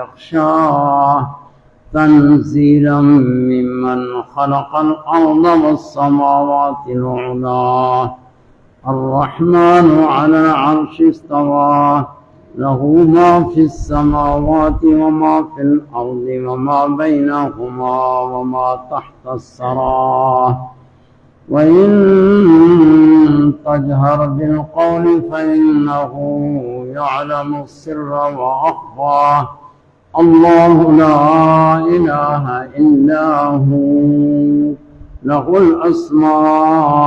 يخشاه تنزيلا ممن خلق الأرض والسماوات العلى الرحمن على العرش استوى له ما في السماوات وما في الأرض وما بينهما وما تحت الثرى وإن تجهر بالقول فإنه يعلم السر وأخفى الله لا إله إلا هو له الأسماء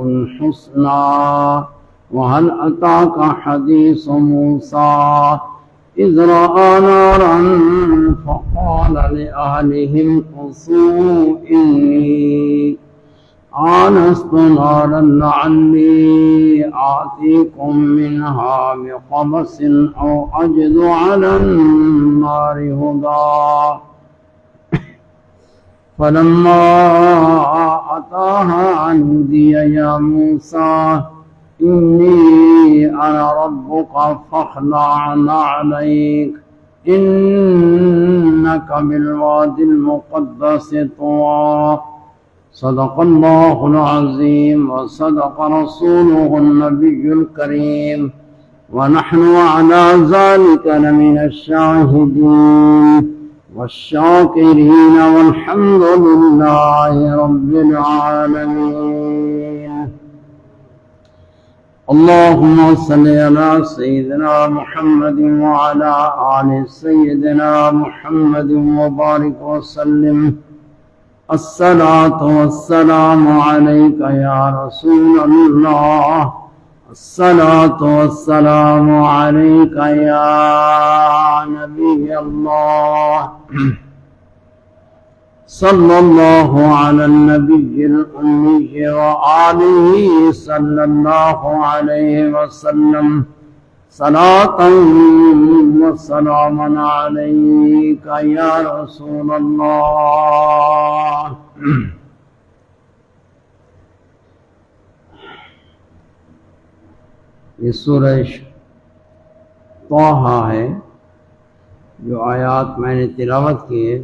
الحسنى وهل أتاك حديث موسى إذ رأى نارا فقال لأهلهم كثوا إني آنست نارا لعلي آتيكم منها بقبس أو أجد على النار هدى فلما أتاها نودي يا موسى إني أنا ربك فاخلع عليك إنك بالوادي المقدس طوى صدق الله العظيم وصدق رسوله النبي الكريم ونحن على ذلك لمن الشاهدين والشاكرين والحمد لله رب العالمين اللهم صل على سيدنا محمد وعلى آل سيدنا محمد وبارك وسلم الصلاة والسلام عليك يا رسول الله الصلاة والسلام عليك يا نبي الله صلى الله على النبي الأمي وآله صلى الله عليه وسلم صلاة وسلاما عليك يا رسول الله یہ سورہ طٰہٰ ہے جو آیات میں نے تلاوت کی ہے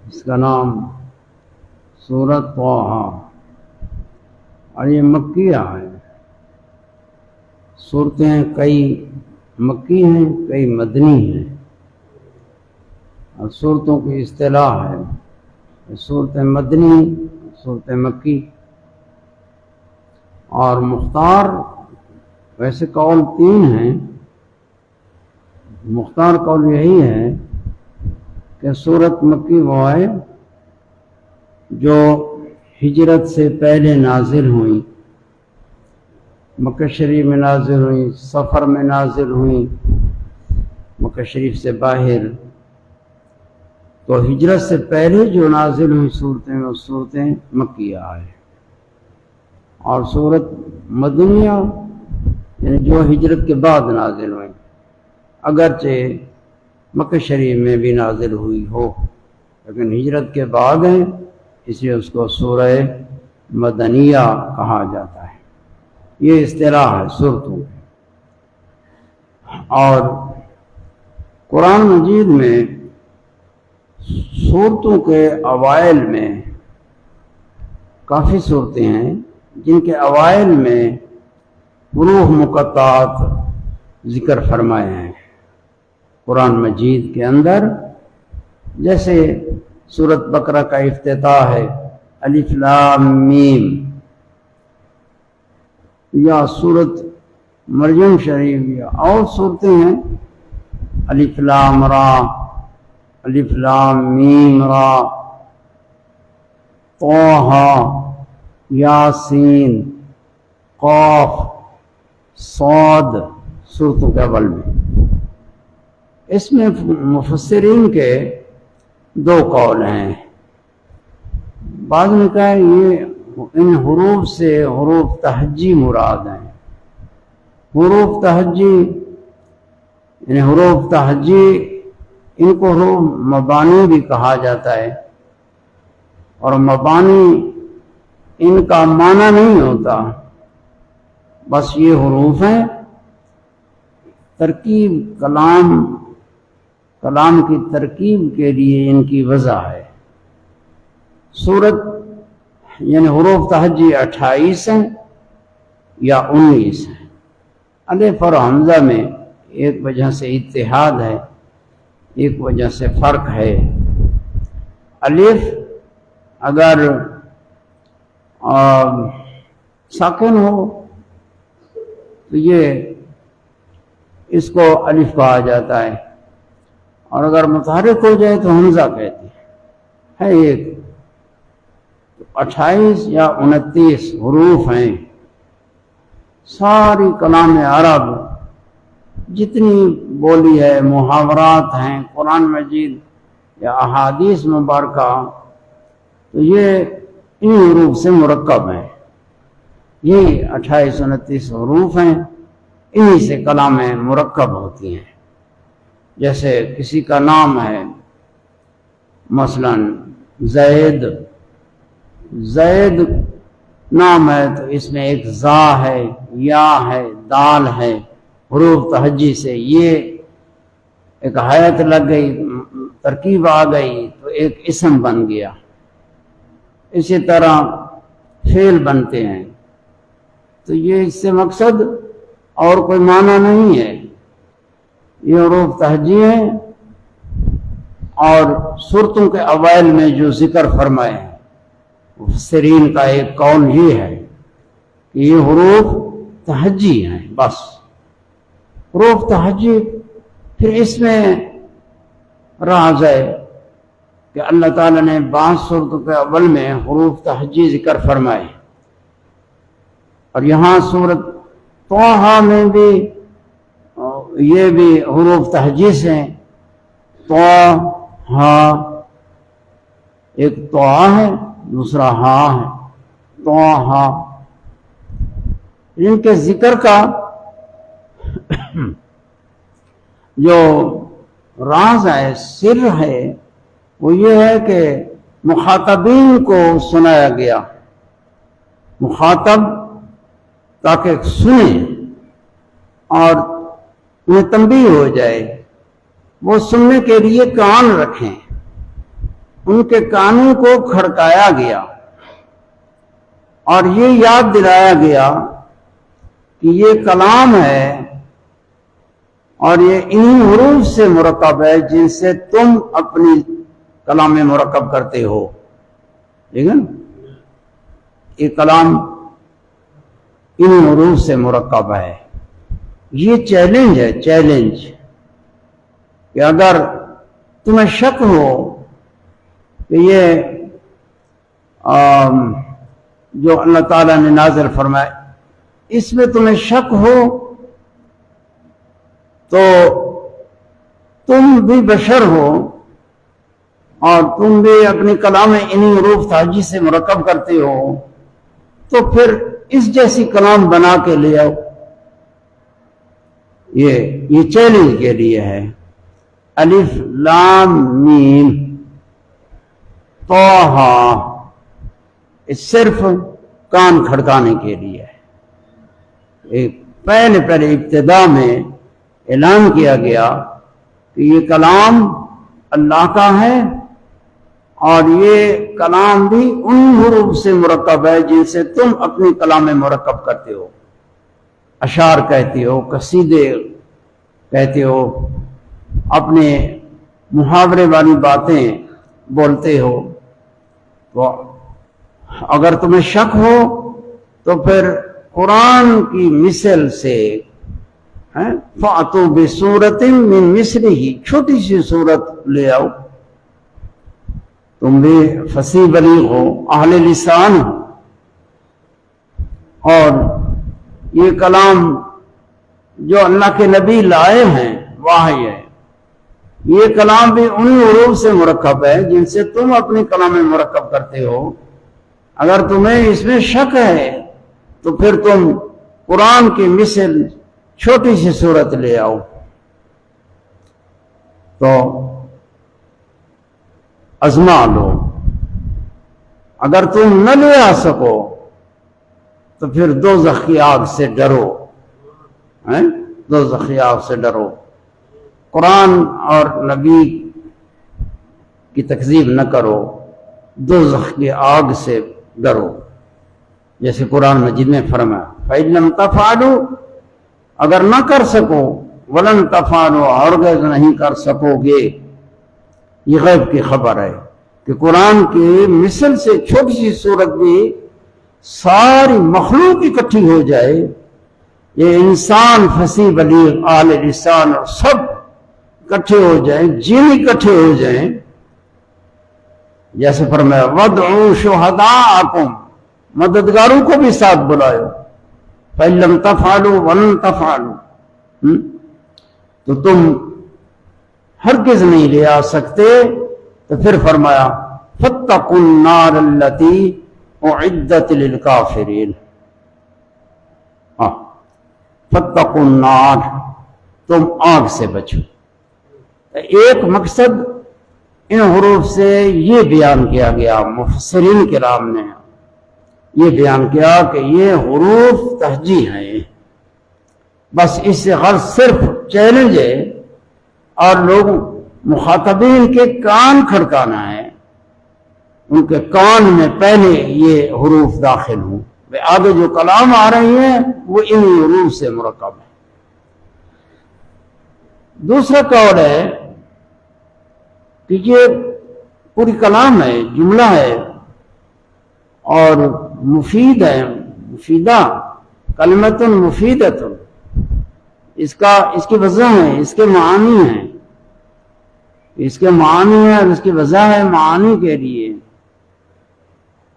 اس کا نام سورۃ طٰہٰ اور یہ مکیہ ہے صورتیں کئی مکی ہیں کئی مدنی ہیں اور صورتوں کی اصطلاح ہے صورت مدنی صورت مکی اور مختار ویسے قول تین ہیں مختار قول یہی ہے کہ صورت مکی وہ ہے جو ہجرت سے پہلے نازل ہوئی مکہ شریف میں نازل ہوئی سفر میں نازل ہوئی مکہ شریف سے باہر تو ہجرت سے پہلے جو نازل ہوئی صورتیں وہ صورتیں مکیہ ہیں اور صورت مدنیہ یعنی جو ہجرت کے بعد نازل ہوئی اگرچہ مکہ شریف میں بھی نازل ہوئی ہو لیکن ہجرت کے بعد ہے اس لیے اس کو سورہ مدنیہ کہا جاتا ہے یہ اصطلاح ہے صورتوں کی اور قرآن مجید میں صورتوں کے اوائل میں کافی صورتیں ہیں جن کے اوائل میں حروف مقطعات ذکر فرمائے ہیں قرآن مجید کے اندر جیسے سورۃ بقرہ کا افتتاح ہے الف لام میم یا سورۃ مریم شریف یا اور صورتیں ہیں الف لام را الف لام میم را طٰہٰ یاسین قاف صاد صورتوں کے اول میں اس میں مفسرین کے دو قول ہیں بعض نے کہا یہ ان حروف سے حروف تہجی مراد ہیں حروف تہجی یعنی حروف تہجی ان کو حروف مبانی بھی کہا جاتا ہے اور مبانی ان کا معنی نہیں ہوتا بس یہ حروف ہیں ترکیب کلام کلام کی ترکیب کے لیے ان کی وضع ہے۔ صورت یعنی حروف تہجی 28 ہیں یا 19 ہیں۔ الف اور حمزہ میں ایک وجہ سے اتحاد ہے، ایک وجہ سے فرق ہے۔ الف اگر ساکن ہو تو یہ اس کو الف کہا جاتا ہے، اور اگر متحرک ہو جائے تو حمزہ کہتے ہیں۔ ہے ایک 28 یا 29 حروف ہیں۔ ساری کلام عرب جتنی بولی ہے، محاورات ہیں قرآن مجید یا احادیث مبارکہ، تو یہ ان حروف سے مرکب ہیں۔ یہی 28 29 حروف ہیں، انہی سے کلام مرکب ہوتی ہیں۔ جیسے کسی کا نام ہے مثلا زید، زید نام ہے تو اس میں ایک زا ہے، یا ہے، دال ہے، حروف تہجی سے یہ ایک حیت لگ گئی، ترکیب آ گئی تو ایک اسم بن گیا۔ اسی طرح فعل بنتے ہیں، تو یہ اس سے مقصد اور کوئی معنی نہیں ہے، یہ حروف تہجی ہیں۔ اور سورتوں کے اوائل میں جو ذکر فرمائے ہیں، مفسرین کا ایک قول یہ ہے کہ یہ حروف تہجی ہیں، بس حروف تہجی۔ پھر اس میں راز ہے کہ اللہ تعالیٰ نے بعض صورتوں کے اول میں حروف تہجی ذکر فرمائے، اور یہاں سورت طٰہٰ میں بھی یہ بھی حروف تہجی ہیں۔ طٰہٰ، ایک طٰہٰ ہے دوسرا ہا ہے، طٰہٰ۔ ان کے ذکر کا جو راز ہے، سر ہے، وہ یہ ہے کہ مخاطبین کو سنایا گیا، مخاطب تاکہ سنیں اور انہیں تنبیہ ہو جائے، وہ سننے کے لیے کان رکھیں، ان کے کانوں کو کھڑکایا گیا اور یہ یاد دلایا گیا کہ یہ کلام ہے اور یہ انہی حروف سے مرکب ہے جن سے تم اپنی کلام میں مرکب کرتے ہو۔ ٹھیک ہے نا، یہ کلام انہی حروف سے مرکب ہے۔ یہ چیلنج ہے، چیلنج، کہ اگر تمہیں شک ہو کہ یہ جو اللہ تعالیٰ نے نازل فرمائے اس میں تمہیں شک ہو تو تم بھی بشر ہو اور تم بھی اپنی کلام انہی حروف تہجی سے مرکب کرتے ہو، تو پھر اس جیسی کلام بنا کے لے آؤ۔ یہ چیلنج کے لیے ہے۔ الف لام میم طٰہٰ، صرف کان کھڑکانے کے لیے ہے۔ پہلے ابتدا میں اعلان کیا گیا کہ یہ کلام اللہ کا ہے اور یہ کلام بھی ان حروف سے مرکب ہے جن سے تم اپنی کلام میں مرکب کرتے ہو، اشعار کہتے ہو، قصیدے کہتے ہو، اپنے محاورے والی باتیں بولتے ہو۔ تو اگر تمہیں شک ہو تو پھر قرآن کی مثل سے فَأْتُوا بِسُورَةٍ مِّن مِثْلِهِ، چھوٹی سی صورت لے آؤ، تم بھی فصیح بلیغ ہو، اہل لسان ہو، اور یہ کلام جو اللہ کے نبی لائے ہیں وحی ہے، یہ کلام بھی انہی حروف سے مرکب ہے جن سے تم اپنی کلام میں مرکب کرتے ہو۔ اگر تمہیں اس میں شک ہے تو پھر تم قرآن کی مثل چھوٹی سی صورت لے آؤ۔ تو آزما لو، اگر تم نہ لے آ سکو تو پھر دوزخ کی آگ سے ڈرو، دوزخ کی آگ سے ڈرو۔ قرآن اور نبی کی تکذیب نہ کرو، دوزخ کی آگ سے ڈرو، جیسے قرآن مجید میں فرمایا فَإِن لَمْ تَفْعَلُوا، اگر نہ کر سکو، وَلَن تَفْعَلُوا، ہرگز نہیں کر سکو گے۔ یہ غیب کی خبر ہے کہ قرآن کی مثل سے چھوٹی سی صورت بھی ساری مخلوق اکٹھی ہو جائے، یہ انسان، فصیح بلیغ، اہل لسان اور سب اکٹھے ہو جائیں، جن اکٹھے ہو جائیں، جیسے فرمایا وَادْعُوا شُهَدَاءَكُمْ، مددگاروں کو بھی ساتھ بلائے، فَإِن لَمْ تَفْعَلُوا وَلَن تَفْعَلُوا، تو تم ہرگز نہیں لے آ سکتے۔ تو پھر فرمایا فَاتَّقُوا النَّارَ الَّتِي اُعِدَّتْ لِلْكَافِرِينَ، فَاتَّقُوا النَّارَ، تم آگ سے بچو۔ ایک مقصد ان حروف سے یہ بیان کیا گیا، مفسرین کرام نے یہ بیان کیا کہ یہ حروف تہجی ہیں، بس اس سے غرض صرف چیلنج ہے اور لوگ مخاطبین کے کان کھڑکانا ہے، ان کے کان میں پہلے یہ حروف داخل ہوں، آگے جو کلام آ رہی ہیں وہ انہی حروف سے مرکب ہے۔ دوسرا قول ہے کہ یہ پوری کلام ہے، جملہ ہے اور مفید ہے، مفیدہ، کلمۃ مفیدۃ، اس کی وضع ہے، اس کے معانی ہیں، اس کے معانی ہے اور اس کی وضع ہے معانی کے لیے۔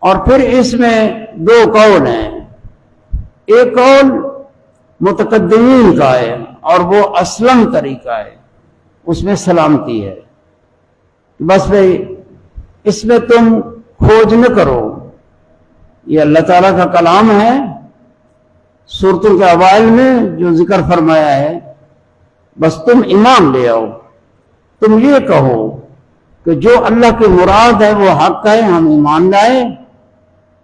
اور پھر اس میں دو قول ہیں، ایک قول متقدمین کا ہے اور وہ اسلم طریقہ ہے، اس میں سلامتی ہے، بس بھئی اس میں تم کھوج نہ کرو، یہ اللہ تعالیٰ کا کلام ہے، سورتوں کے اوائل میں جو ذکر فرمایا ہے، بس تم ایمان لے آؤ، تم یہ کہو کہ جو اللہ کی مراد ہے وہ حق ہے، ہم ایمان لائے،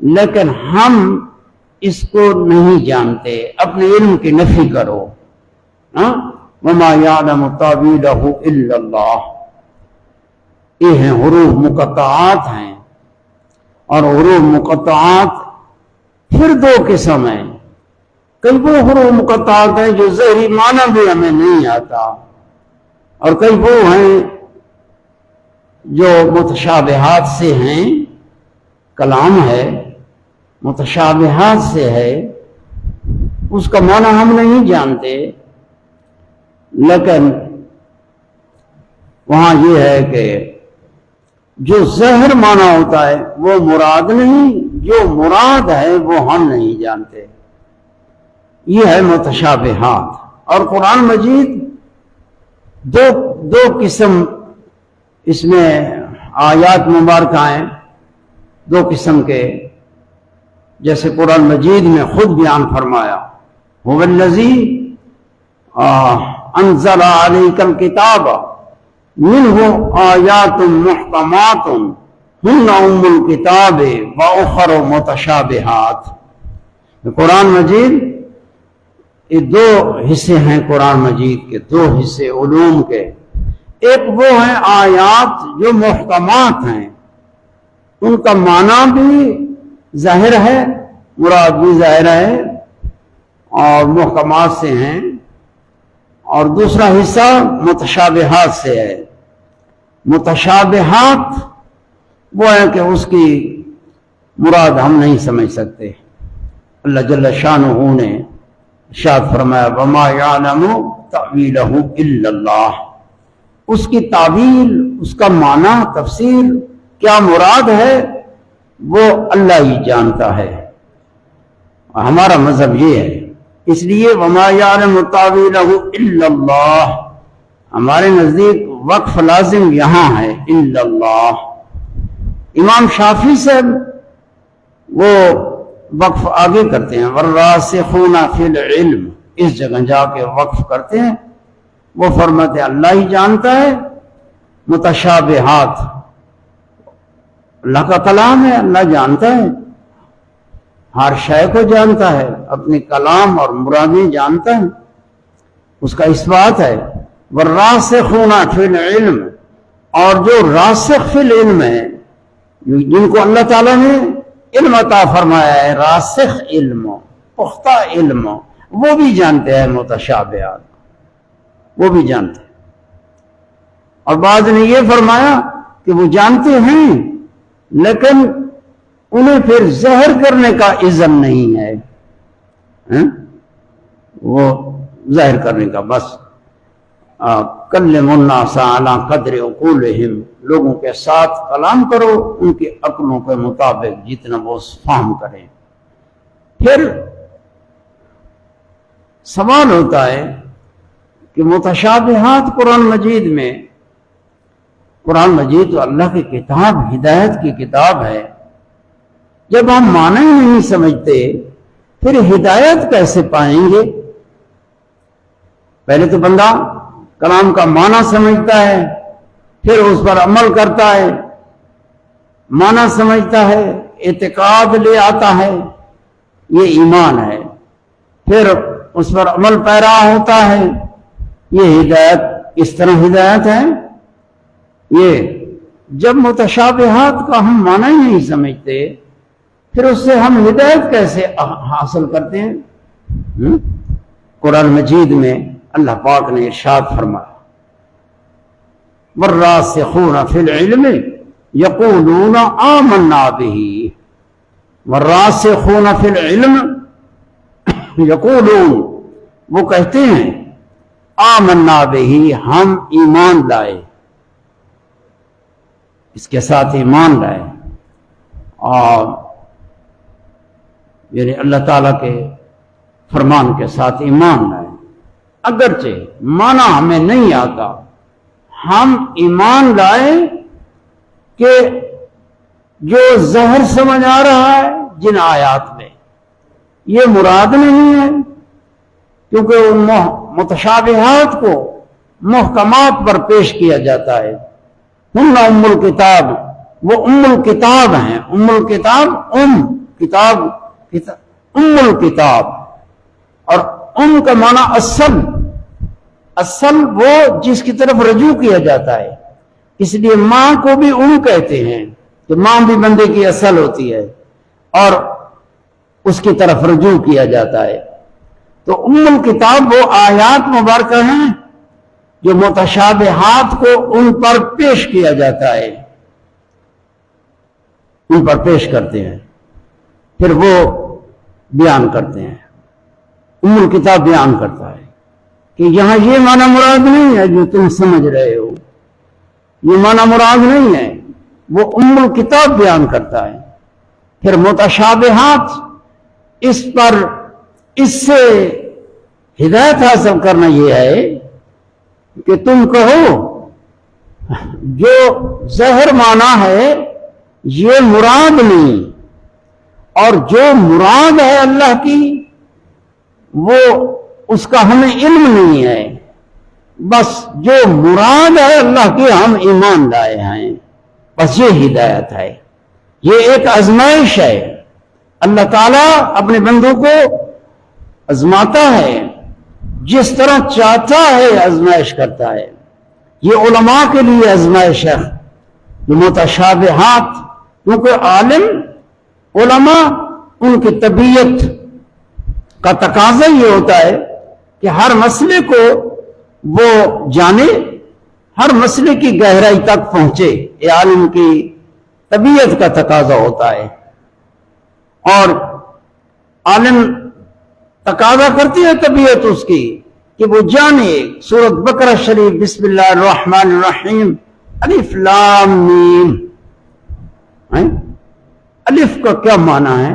لیکن ہم اس کو نہیں جانتے، اپنے علم کی نفی کرو، وَمَا يَعْلَمُ تَأْوِيلَهُ إِلَّا اللَّهُ۔ یہ ہیں حروف مقطعات ہیں، اور حروف مقطعات پھر دو قسم ہیں، کئی وہ حروف مقطعات ہیں جو ظاہری معنی بھی ہمیں نہیں آتا، اور کئی وہ ہیں جو متشابہات سے ہیں، کلام ہے متشابہات سے ہے، اس کا معنی ہم نہیں جانتے، لیکن وہاں یہ ہے کہ جو ظاہر معنی ہوتا ہے وہ مراد نہیں، جو مراد ہے وہ ہم نہیں جانتے، یہ ہے متشابہات۔ اور قرآن مجید دو قسم اس میں آیات مبارکہ ہیں، دو قسم کے، جیسے قرآن مجید میں خود بیان فرمایا هو الذی انزل علیک الکتاب منہ آیات محکمات ہن ام الکتاب واخر متشابہات۔ قرآن مجید یہ دو حصے ہیں، قرآن مجید کے دو حصے علوم کے، ایک وہ ہیں آیات جو محکمات ہیں، ان کا معنی بھی ظاہر ہے، مراد بھی ظاہر ہے اور محکمات سے ہیں، اور دوسرا حصہ متشابہات سے ہے۔ متشابہات وہ ہے کہ اس کی مراد ہم نہیں سمجھ سکتے، اللہ جل شانہ نے ارشاد فرمایا وَمَا يَعْلَمُ تَأْوِيلَهُ إِلَّا اللَّهُ، اس کی تعویل، اس کا معنی، تفسیر کیا مراد ہے وہ اللہ ہی جانتا ہے، ہمارا مذہب یہ ہے، اس لیے وَمَا يَعْلَمُ تَأْوِيلَهُ إِلَّا اللَّهُ، ہمارے نزدیک وقف لازم یہاں ہے الا اللہ۔ امام شافعی سے وہ وقف آگے کرتے ہیں والراسخون فی العلم، اس جگہ جا کے وقف کرتے ہیں، وہ فرماتے ہیں اللہ ہی جانتا ہے، متشابہات اللہ کا کلام ہے، اللہ جانتا ہے، ہر شے کو جانتا ہے، اپنے کلام اور مرادیں جانتا ہے، اس کا اثبات ہے والراسخون فی العلم، اور جو راسخ فی العلم ہے، جن کو اللہ تعالیٰ نے علم عطا فرمایا ہے، راسخ علم، پختہ علم، وہ بھی جانتے ہیں متشابہات، وہ بھی جانتے ہیں۔ اور بعض نے یہ فرمایا کہ وہ جانتے ہیں لیکن انہیں پھر ظاہر کرنے کا اذن نہیں ہے، وہ ظاہر کرنے کا، بس کلم الناس علی قدر عقولہم، لوگوں کے ساتھ کلام کرو ان کی عقلوں کے مطابق جتنا وہ فہم کریں۔ پھر سوال ہوتا ہے کہ متشابہات قرآن مجید میں، قرآن مجید تو اللہ کی کتاب، ہدایت کی کتاب ہے، جب ہم معنی ہی نہیں سمجھتے پھر ہدایت کیسے پائیں گے؟ پہلے تو بندہ کلام کا معنی سمجھتا ہے، پھر اس پر عمل کرتا ہے، معنی سمجھتا ہے، اعتقاد لے آتا ہے، یہ ایمان ہے، پھر اس پر عمل پیرا ہوتا ہے، یہ ہدایت، اس طرح ہدایت ہے۔ یہ جب متشابہات کا ہم معنی ہی نہیں سمجھتے پھر اس سے ہم ہدایت کیسے حاصل کرتے ہیں؟ قرآن مجید میں اللہ پاک نے ارشاد فرمایا والراسخون فی العلم یقولون آمنا به، والراسخون فی العلم یقولون، وہ کہتے ہیں آمنا به، ہم ایمان لائے، اس کے ساتھ ایمان لائے، اور یعنی اللہ تعالیٰ کے فرمان کے ساتھ ایمان لائے، اگرچہ معنی ہمیں نہیں آتا، ہم ایمان لائے کہ جو ظاہر سمجھ آ رہا ہے جن آیات میں یہ مراد نہیں ہے، کیونکہ ان متشابہات کو محکمات پر پیش کیا جاتا ہے۔ ہن ام الکتاب، وہ ام الکتاب ہیں، ام الکتاب، کتاب، ام الکتاب، اور ام کا معنی اصل، اصل وہ جس کی طرف رجوع کیا جاتا ہے، اس لیے ماں کو بھی ام کہتے ہیں کہ ماں بھی بندے کی اصل ہوتی ہے اور اس کی طرف رجوع کیا جاتا ہے۔ تو ام الکتاب وہ آیات مبارکہ ہیں جو متشابہات کو ان پر پیش کیا جاتا ہے، ان پر پیش کرتے ہیں، پھر وہ بیان کرتے ہیں۔ ام الکتاب بیان کرتا ہے کہ یہاں یہ معنی مراد نہیں ہے جو تم سمجھ رہے ہو، یہ معنی مراد نہیں ہے، وہ ام الکتاب بیان کرتا ہے۔ پھر متشابہات، اس پر، اس سے ہدایت حاصل کرنا یہ ہے کہ تم کہو جو ظاہر معنی ہے یہ مراد نہیں، اور جو مراد ہے اللہ کی وہ اس کا ہمیں علم نہیں ہے، بس جو مراد ہے اللہ کی ہم ایمان لائے ہیں، بس یہ ہدایت ہے۔ یہ ایک آزمائش ہے، اللہ تعالیٰ اپنے بندوں کو آزماتا ہے، جس طرح چاہتا ہے آزمائش کرتا ہے۔ یہ علماء کے لیے آزمائش ہے، جو متشابہات، کیونکہ عالم، علماء، ان کی طبیعت کا تقاضا یہ ہوتا ہے کہ ہر مسئلے کو وہ جانے، ہر مسئلے کی گہرائی تک پہنچے، یہ عالم کی طبیعت کا تقاضا ہوتا ہے، اور عالم تقاضا کرتی ہے طبیعت اس کی کہ وہ جانے۔ سورۃ بقرہ شریف، بسم اللہ الرحمن الرحیم، الف لام میم، الف کا کیا معنی ہے،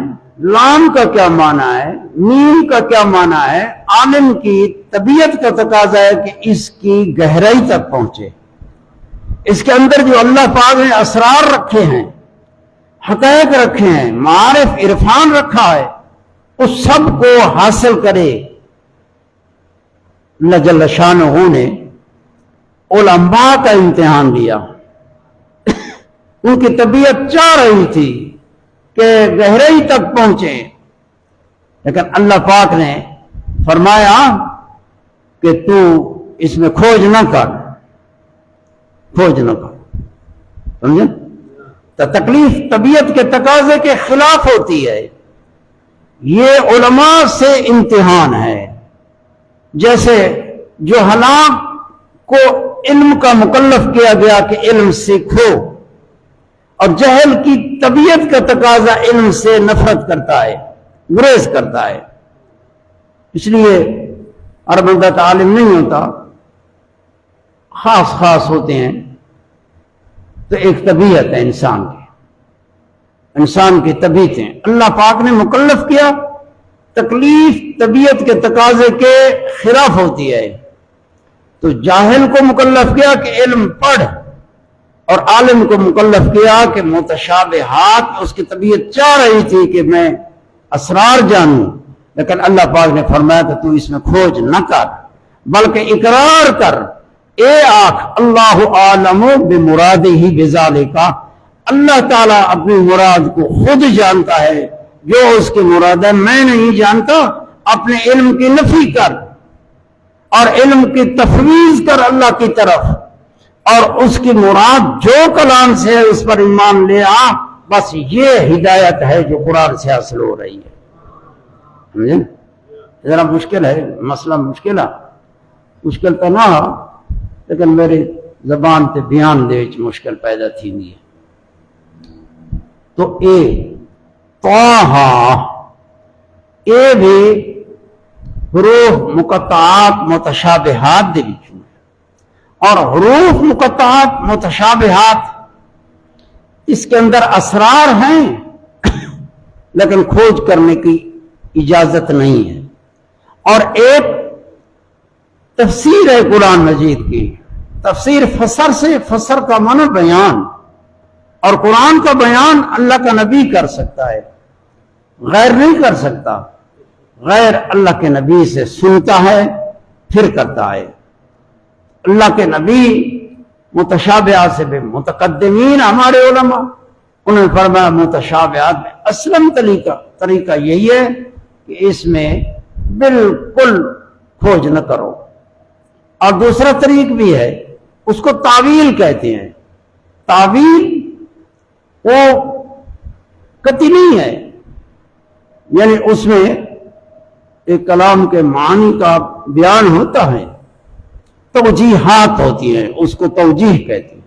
لام کا کیا معنی ہے، میم کا کیا معنی ہے؟ عالم کی طبیعت کا تقاضا ہے کہ اس کی گہرائی تک پہنچے، اس کے اندر جو اللہ پاک نے اسرار رکھے ہیں، حقائق رکھے ہیں، معارف، عرفان رکھا ہے، اس سب کو حاصل کرے۔ اللہ جل شانہ نے علماء کا امتحان لیا، ان کی طبیعت چاہ رہی تھی کہ گہرائی تک پہنچے، لیکن اللہ پاک نے فرمایا کہ تو اس میں کھوج نہ کر، کھوج نہ کر، سمجھے؟ تو تکلیف طبیعت کے تقاضے کے خلاف ہوتی ہے، یہ علماء سے امتحان ہے۔ جیسے جو ہلاک کو علم کا مکلف کیا گیا کہ علم سیکھو، اور جہل کی طبیعت کا تقاضا علم سے نفرت کرتا ہے، گریز کرتا ہے، اس لیے ہر بندہ عالم نہیں ہوتا، خاص خاص ہوتے ہیں۔ تو ایک طبیعت ہے انسان کی طبیعتیں اللہ پاک نے مکلف کیا، تکلیف طبیعت کے تقاضے کے خلاف ہوتی ہے۔ تو جاہل کو مکلف کیا کہ علم پڑھ، اور عالم کو مکلف کیا کہ متشابہات، اس کی طبیعت چاہ رہی تھی کہ میں اسرار جانوں، لیکن اللہ پاک نے فرمایا کہ تو اس میں کھوج نہ کر، بلکہ اقرار کر، اے آنکھ اللہ عالم بمرادہ بذالک، اللہ تعالیٰ اپنی مراد کو خود جانتا ہے، جو اس کی مراد ہے میں نہیں جانتا۔ اپنے علم کی نفی کر اور علم کی تفویض کر اللہ کی طرف، اور اس کی مراد جو کلام سے ہے اس پر ایمان لے آ، بس یہ ہدایت ہے جو قرآن سے حاصل ہو رہی ہے۔ سمجھیں؟ ذرا مشکل ہے مسئلہ، مشکل تو نہ، لیکن میری زبان تے بیان دے وچ مشکل پیدا تھی نہیں ہے۔ تو اے طٰہٰ، اے بھی حروف مقطعات متشابہات دے وچوں، اور حروف مقطعات متشابہات اس کے اندر اسرار ہیں، لیکن کھوج کرنے کی اجازت نہیں ہے۔ اور ایک تفسیر ہے قرآن مجید کی، تفسیر فسر سے، فسر کا معنی بیان، اور قرآن کا بیان اللہ کا نبی کر سکتا ہے، غیر نہیں کر سکتا۔ غیر اللہ کے نبی سے سنتا ہے پھر کرتا ہے۔ اللہ کے نبی متشابہات سے بے متقدمین ہمارے علماء، انہوں نے فرمایا متشابہات میں اسلم طریقہ یہی ہے کہ اس میں بالکل کھوج نہ کرو۔ اور دوسرا طریق بھی ہے، اس کو تعویل کہتے ہیں۔ تعویل وہ قطعی نہیں ہے، یعنی اس میں ایک کلام کے معنی کا بیان ہوتا ہے، توجیحات ہوتی ہیں، اس کو توجیح کہتے ہیں،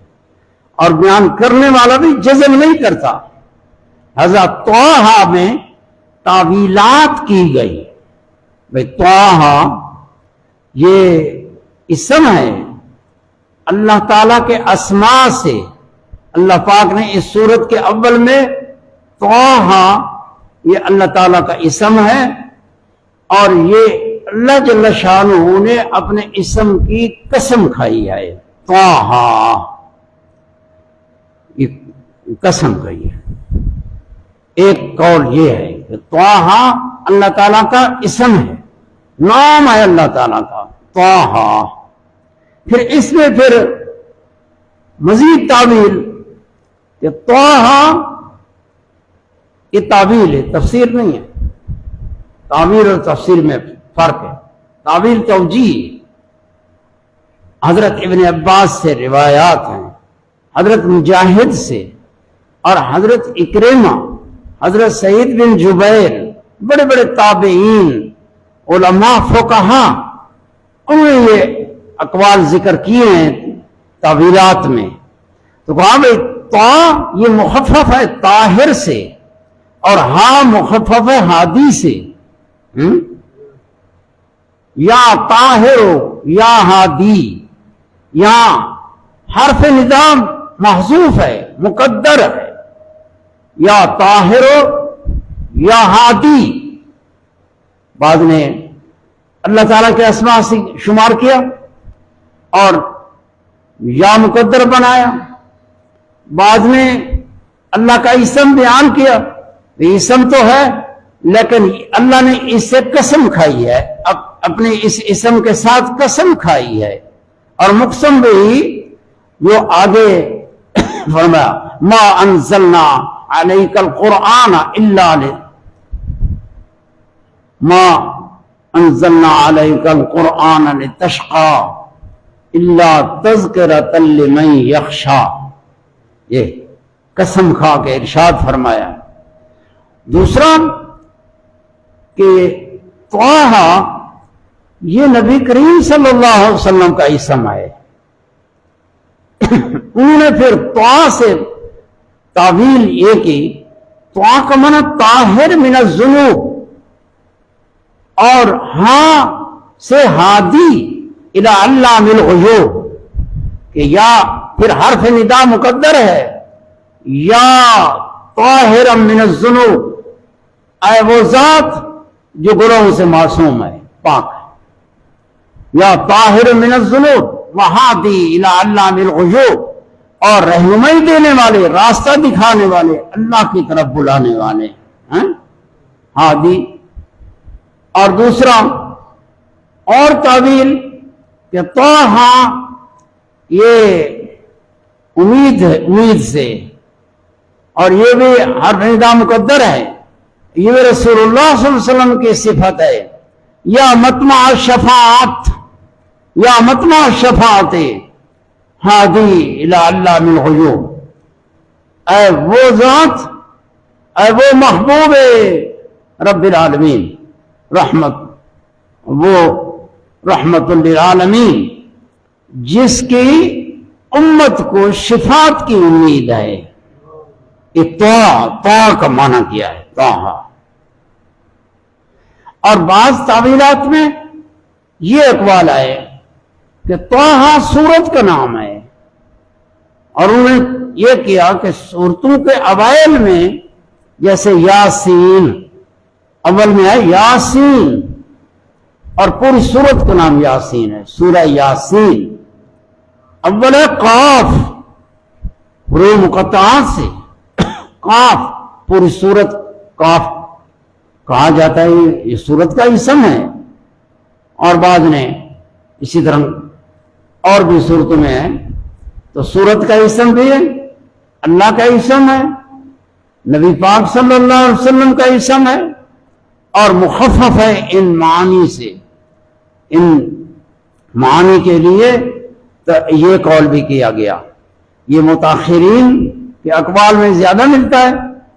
اور بیان کرنے والا بھی جزم نہیں کرتا۔ حضرت طٰہٰ میں تعویلات کی گئی۔ بھئی طٰہٰ یہ اسم ہے اللہ تعالیٰ کے اسماء سے۔ اللہ پاک نے اس سورت کے اول میں طٰہٰ، یہ اللہ تعالیٰ کا اسم ہے، اور یہ اللہ جل شانہ نے اپنے اسم کی قسم کھائی ہے۔ طٰہٰ یہ قسم کھائی ہے۔ ایک قول یہ ہے کہ طٰہٰ اللہ تعالیٰ کا اسم ہے، نام ہے اللہ تعالیٰ کا طٰہٰ۔ پھر اس میں پھر مزید تعویل کہ طٰہٰ یہ تعویل ہے، تفسیر نہیں ہے۔ تعویل اور تفسیر میں فرق ہے۔ تعویل توجیہ، حضرت ابن عباس سے روایات ہیں، حضرت مجاہد سے، اور حضرت اکرمہ، حضرت سعید بن جبیر، بڑے بڑے تابعین، علماء، فقہا، انہوں نے یہ اقوال ذکر کیے ہیں تعویلات میں۔ تو کہا بھئی طٰ یہ مخفف ہے طاہر سے، اور ہاں مخفف ہے ہادی سے۔ یا طاہر یا ہادی، یہاں حرف نظام محذوف ہے، مقدر ہے، یا طاہر یا ہادی۔ بعد میں اللہ تعالیٰ کے اسماء سے شمار کیا اور یا مقدر بنایا، بعد میں اللہ کا اسم بیان کیا۔ اسم تو ہے لیکن اللہ نے اس سے قسم کھائی ہے، اپنے اس اسم کے ساتھ قسم کھائی ہے، اور مقسم بھی جو آگے فرمایا ما انزلنا علیک القرآن الا ما انزلنا علیک القرآن لتشقى الا تذکرۃ لمن یخشی، یہ قسم کھا کے ارشاد فرمایا۔ دوسرا کہ طٰہٰ یہ نبی کریم صلی اللہ علیہ وسلم کا اسم ہے۔ انہوں نے پھر طٰہٰ سے تعویل یہ کی، طٰہٰ کا معنی طاہر من الذنوب، اور ہاں سے ہادی الی علام الغیوب، کہ یا پھر حرف ندا مقدر ہے، یا طاہر من الذنوب، اے وہ ذات جو گناہوں سے معصوم ہے، پاک ہے، یا طاہر من الذنوب وہادی الی علام الغیوب، اور رہنمائی دینے والے، راستہ دکھانے والے، اللہ کی طرف بلانے والے، ہادی۔ اور دوسرا اور تعویل کہ طٰہٰ یہ امید ہے، امید سے، اور یہ بھی حرف ندا مقدر ہے، یہ بھی رسول اللہ صلی اللہ علیہ وسلم کی صفت ہے، یا مطمع الشفاعت، یا مطمع الشفاعت ہادی الی علام الغیوب، اے وہ ذات، اے وہ محبوب رب العالمین، وہ رحمت للعالمین، جس کی امت کو شفاعت کی امید ہے۔ یہ طٰہٰ کا معنی کیا ہے، طٰہٰ۔ اور بعض تعویلات میں یہ اقوال ہے کہ طٰہٰ سورت کا نام ہے، اور انہوں نے یہ کیا کہ سورتوں کے اوائل میں، جیسے یاسین، اول میں ہے یاسین، اور پوری سورت کا نام یاسین ہے، سورہ یاسین۔ اول ہے قاف، حروف مقطعات سے قاف، پوری سورت قاف کہا جاتا ہے، یہ سورت کا اسم ہے۔ اور بعد نے اسی طرح اور بھی صورتوں میں ہے، تو سورت کا اسم بھی ہے، اللہ کا اسم ہے، نبی پاک صلی اللہ علیہ وسلم کا اسم ہے، اور مخفف ہے ان معانی سے، ان معانی کے لیے تو یہ قول بھی کیا گیا۔ یہ متاخرین کے اقوال میں زیادہ ملتا ہے،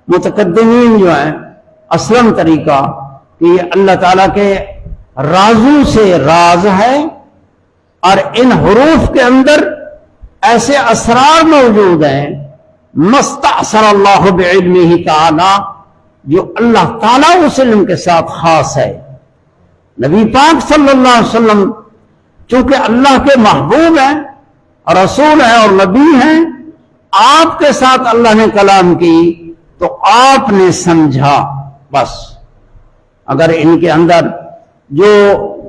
متقدمین جو ہیں اسلم طریقہ کہ یہ اللہ تعالیٰ کے رازوں سے راز ہے، اور ان حروف کے اندر ایسے اسرار موجود ہیں مستأثر اللہ بعلمہ تعالی، جو اللہ تعالیٰ اس علم کے ساتھ خاص ہے۔ نبی پاک صلی اللہ علیہ وسلم چونکہ اللہ کے محبوب ہیں اور رسول ہیں اور نبی ہیں، آپ کے ساتھ اللہ نے کلام کی تو آپ نے سمجھا بس۔ اگر ان کے اندر جو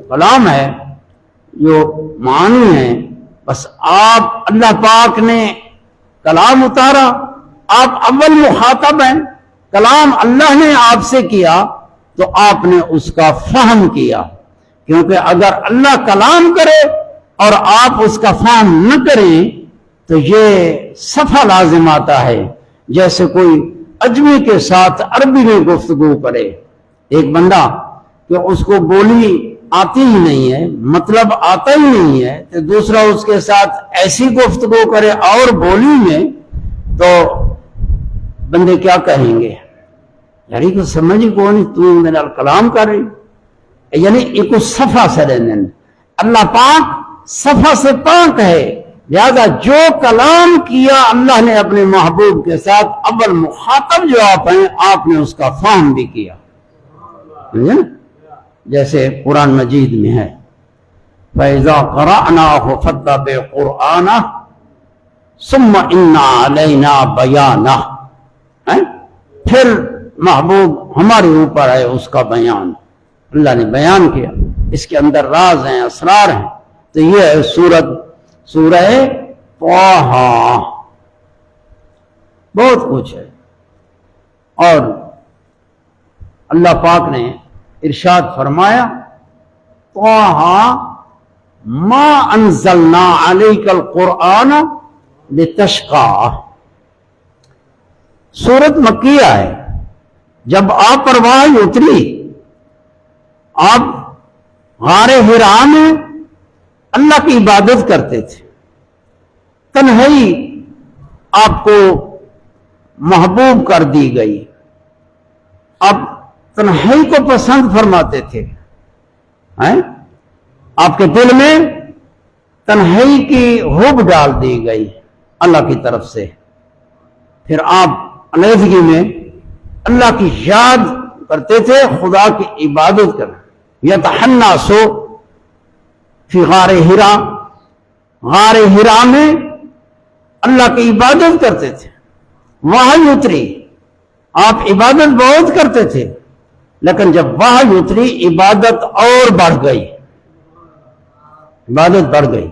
کلام ہے، جو معنی ہے، بس آپ، اللہ پاک نے کلام اتارا، آپ اول مخاطب ہیں، کلام اللہ نے آپ سے کیا تو آپ نے اس کا فہم کیا، کیونکہ اگر اللہ کلام کرے اور آپ اس کا فہم نہ کریں تو یہ صفحہ لازم آتا ہے، جیسے کوئی اجمی کے ساتھ عربی میں گفتگو کرے، ایک بندہ کہ اس کو بولی آتی ہی نہیں ہے، مطلب آتا ہی نہیں ہے، تو دوسرا اس کے ساتھ ایسی گفتگو کرے اور بولی میں، تو بندے کیا کہیں گے؟ یعنی کو سمجھ کو نہیں، تو میرا کلام کر رہی، یعنی ایک صفحہ سے رہنے۔ اللہ پاک صفحہ سے پاک ہے، لہذا جو کلام کیا اللہ نے اپنے محبوب کے ساتھ، اول مخاطب جو آپ ہیں، آپ نے اس کا فہم بھی کیا، جیسے قرآن مجید میں ہے فَإِذَا قَرَأْنَاهُ فَاتَّبِعْ قُرْآنَهُ ثُمَّ إِنَّ عَلَيْنَا بَيَانَهُ، پھر محبوب ہمارے اوپر ہے اس کا بیان، اللہ نے بیان کیا، اس کے اندر راز ہیں، اسرار ہیں۔ تو یہ ہے سورہ طٰہٰ، بہت کچھ ہے۔ اور اللہ پاک نے ارشاد فرمایا طٰہٰ ما انزلنا علیک القرآن لتشقیٰ، سورت مکیہ ہے، جب آپ پر وحی اتری، آپ غار حرا میں اللہ کی عبادت کرتے تھے، تنہائی آپ کو محبوب کر دی گئی، آپ تنہائی کو پسند فرماتے تھے، آپ کے دل میں تنہائی کی حب ڈال دی گئی اللہ کی طرف سے، پھر آپ علیحدگی میں اللہ کی یاد کرتے تھے، خدا کی عبادت کرنا۔ یتحنسو فی غار حرا، غار حرا میں اللہ کی عبادت کرتے تھے، وحی اتری، آپ عبادت بہت کرتے تھے، لیکن جب وحی اتری عبادت اور بڑھ گئی، عبادت بڑھ گئی،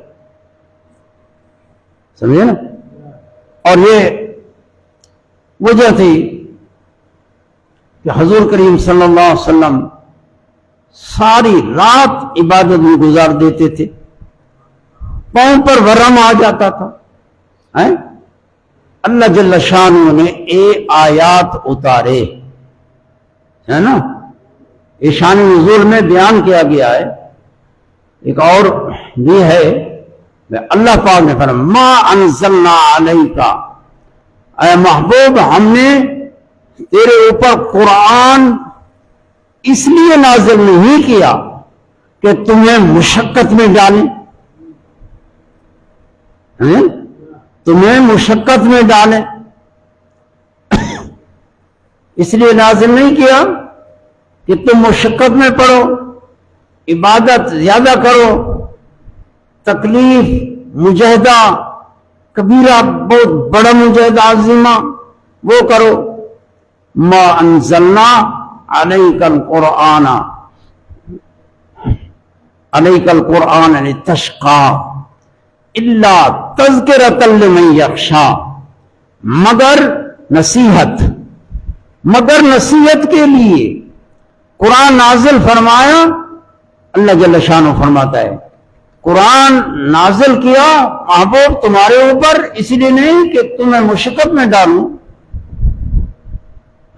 سمجھے نا؟ اور یہ وجہ تھی کہ حضور کریم صلی اللہ علیہ وسلم ساری رات عبادت میں گزار دیتے تھے، پاؤں پر ورم آ جاتا تھا۔ اللہ جل شانہ نے آیات اتارے، ہے نا، یہ شان نزول میں بیان کیا گیا ہے۔ ایک اور بھی ہے، اللہ پاک نے فرمایا ما انزلنا علیک، اے محبوب ہم نے تیرے اوپر قرآن اس لیے نازل نہیں کیا کہ تمہیں مشقت میں ڈالیں، تمہیں مشقت میں ڈالیں، اس لیے نازل نہیں کیا کہ تم مشقت میں پڑو، عبادت زیادہ کرو، تکلیف، مجاہدہ کبیرہ، بہت بڑا مجاہدہ عظیمہ وہ کرو۔ ما انزلنا علیک القرآن لتشقى الا تذکرۃ لمن یخشی، مگر نصیحت کے لیے قرآن نازل فرمایا۔ اللہ جل شانہ فرماتا ہے قرآن نازل کیا محبوب تمہارے اوپر اس لیے نہیں کہ تمہیں مشقت میں ڈالوں۔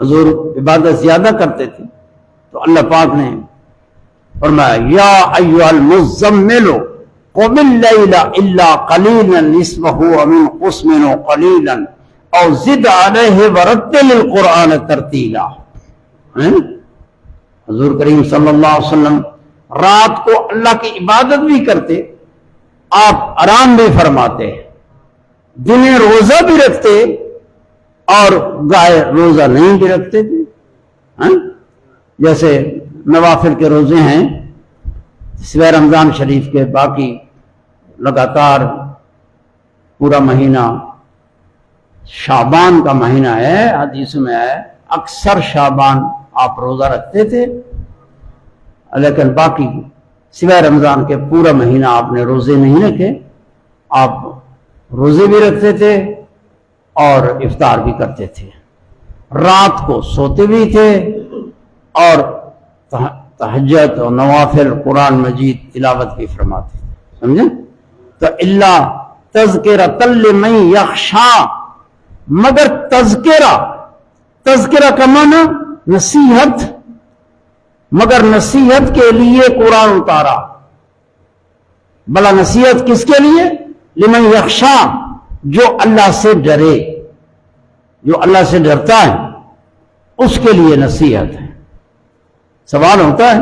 حضور عبادت زیادہ کرتے تھے تو اللہ پاک نے فرمایا یا ایھا المزمل قم اللیل الا قلیلا نصفہ او انقص منہ قلیلا او زد علیہ ورتل القرآن ترتیلا۔ حضور کریم صلی اللہ علیہ وسلم رات کو اللہ کی عبادت بھی کرتے، آپ آرام بھی فرماتے، دنیں روزہ بھی رکھتے اور گائے روزہ نہیں بھی رکھتے تھے، جیسے نوافل کے روزے ہیں سوائے رمضان شریف کے، باقی لگاتار پورا مہینہ شعبان کا مہینہ ہے، حدیث میں ہے اکثر شعبان آپ روزہ رکھتے تھے، لیکن باقی سوائے رمضان کے پورا مہینہ آپ نے روزے نہیں رکھے، آپ روزے بھی رکھتے تھے اور افطار بھی کرتے تھے، رات کو سوتے بھی تھے اور تہجد اور نوافل قرآن مجید تلاوت بھی فرماتے تھے، سمجھیں؟ تو اللہ تذکرۃ لمن یخشی، مگر تذکرہ کا معنی نصیحت، مگر نصیحت کے لیے قرآن اتارا۔ بلا نصیحت کس کے لیے؟ لمن یخشی، جو اللہ سے ڈرے، جو اللہ سے ڈرتا ہے اس کے لیے نصیحت ہے۔ سوال ہوتا ہے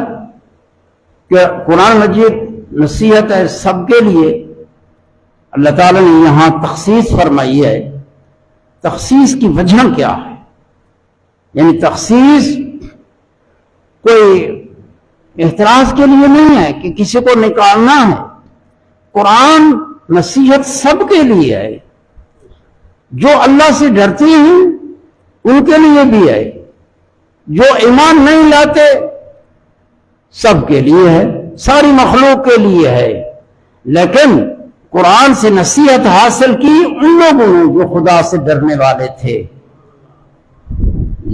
کہ قرآن مجید نصیحت ہے سب کے لیے، اللہ تعالیٰ نے یہاں تخصیص فرمائی ہے، تخصیص کی وجہ کیا ہے؟ یعنی تخصیص کوئی احتراز کے لیے نہیں ہے کہ کسی کو نکالنا ہے، قرآن نصیحت سب کے لیے ہے، جو اللہ سے ڈرتے ہیں ان کے لیے بھی ہے، جو ایمان نہیں لاتے سب کے لیے ہے، ساری مخلوق کے لیے ہے، لیکن قرآن سے نصیحت حاصل کی ان لوگوں نے جو خدا سے ڈرنے والے تھے۔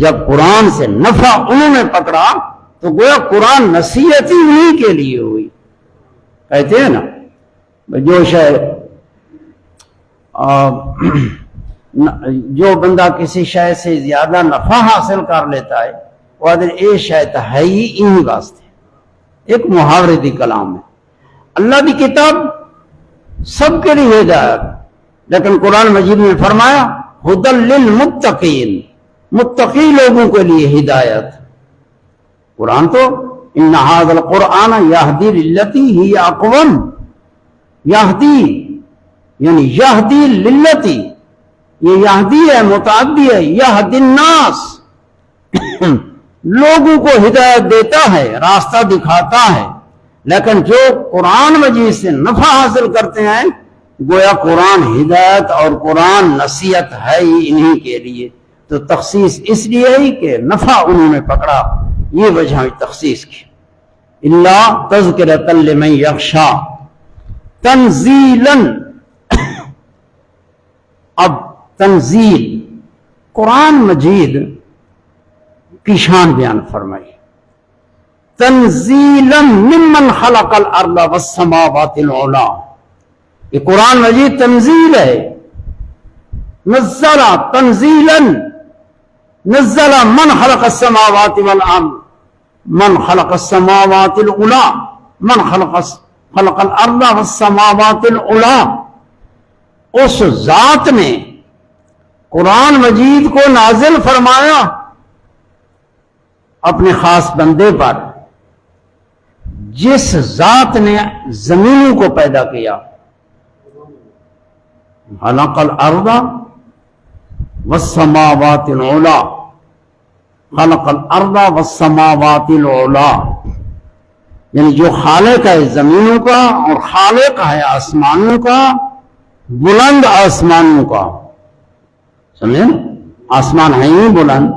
جب قرآن سے نفع انہوں نے پکڑا تو گویا قرآن نصیحت ہی انہی کے لیے ہوئی۔ کہتے ہیں نا جو بندہ کسی شے سے زیادہ نفع حاصل کر لیتا ہے وہ اے شاید ہے ہی انہی واسطے، ایک محاورے دی کلام ہے۔ اللہ دی کتاب سب کے لیے ہدایت. لیکن قرآن مجید میں فرمایا ہدی للمتقین، متقی لوگوں کے لیے ہدایت. قرآن تو ان ھذا القرآن یہدی للتی ہی اقوم، یہدی یعنی یہدی للتی، یہ یہدی ہے متعدی ہے، یہدی الناس، لوگوں کو ہدایت دیتا ہے، راستہ دکھاتا ہے. لیکن جو قرآن مجید سے نفع حاصل کرتے ہیں گویا قرآن ہدایت اور قرآن نصیحت ہے ہی انہی کے لیے. تو تخصیص اس لیے ہی کہ نفع انہوں نے پکڑا، یہ وجہ ہے تخصیص کی. اللہ تذکرۃ لمن یخشی تنزیلاً. اب تنزیل قرآن مجید کی شان بیان فرمائی. تنزیلاً ممن خلق الارض والسماوات العلی، یہ قرآن مجید تنزیل ہے. نزل تنزیلاً، نزل من خلق السماوات والارض، من خلق السماوات العلی، من خلق الارض والسماوات العلی. اس ذات نے قرآن مجید کو نازل فرمایا اپنے خاص بندے پر، جس ذات نے زمینوں کو پیدا کیا. خلق الارض والسماوات العلی، خلق الارض والسماوات العلی، یعنی جو خالق ہے زمینوں کا اور خالق ہے آسمانوں کا، بلند آسمانوں کا. سمجھے نا، آسمان ہے ہی بلند،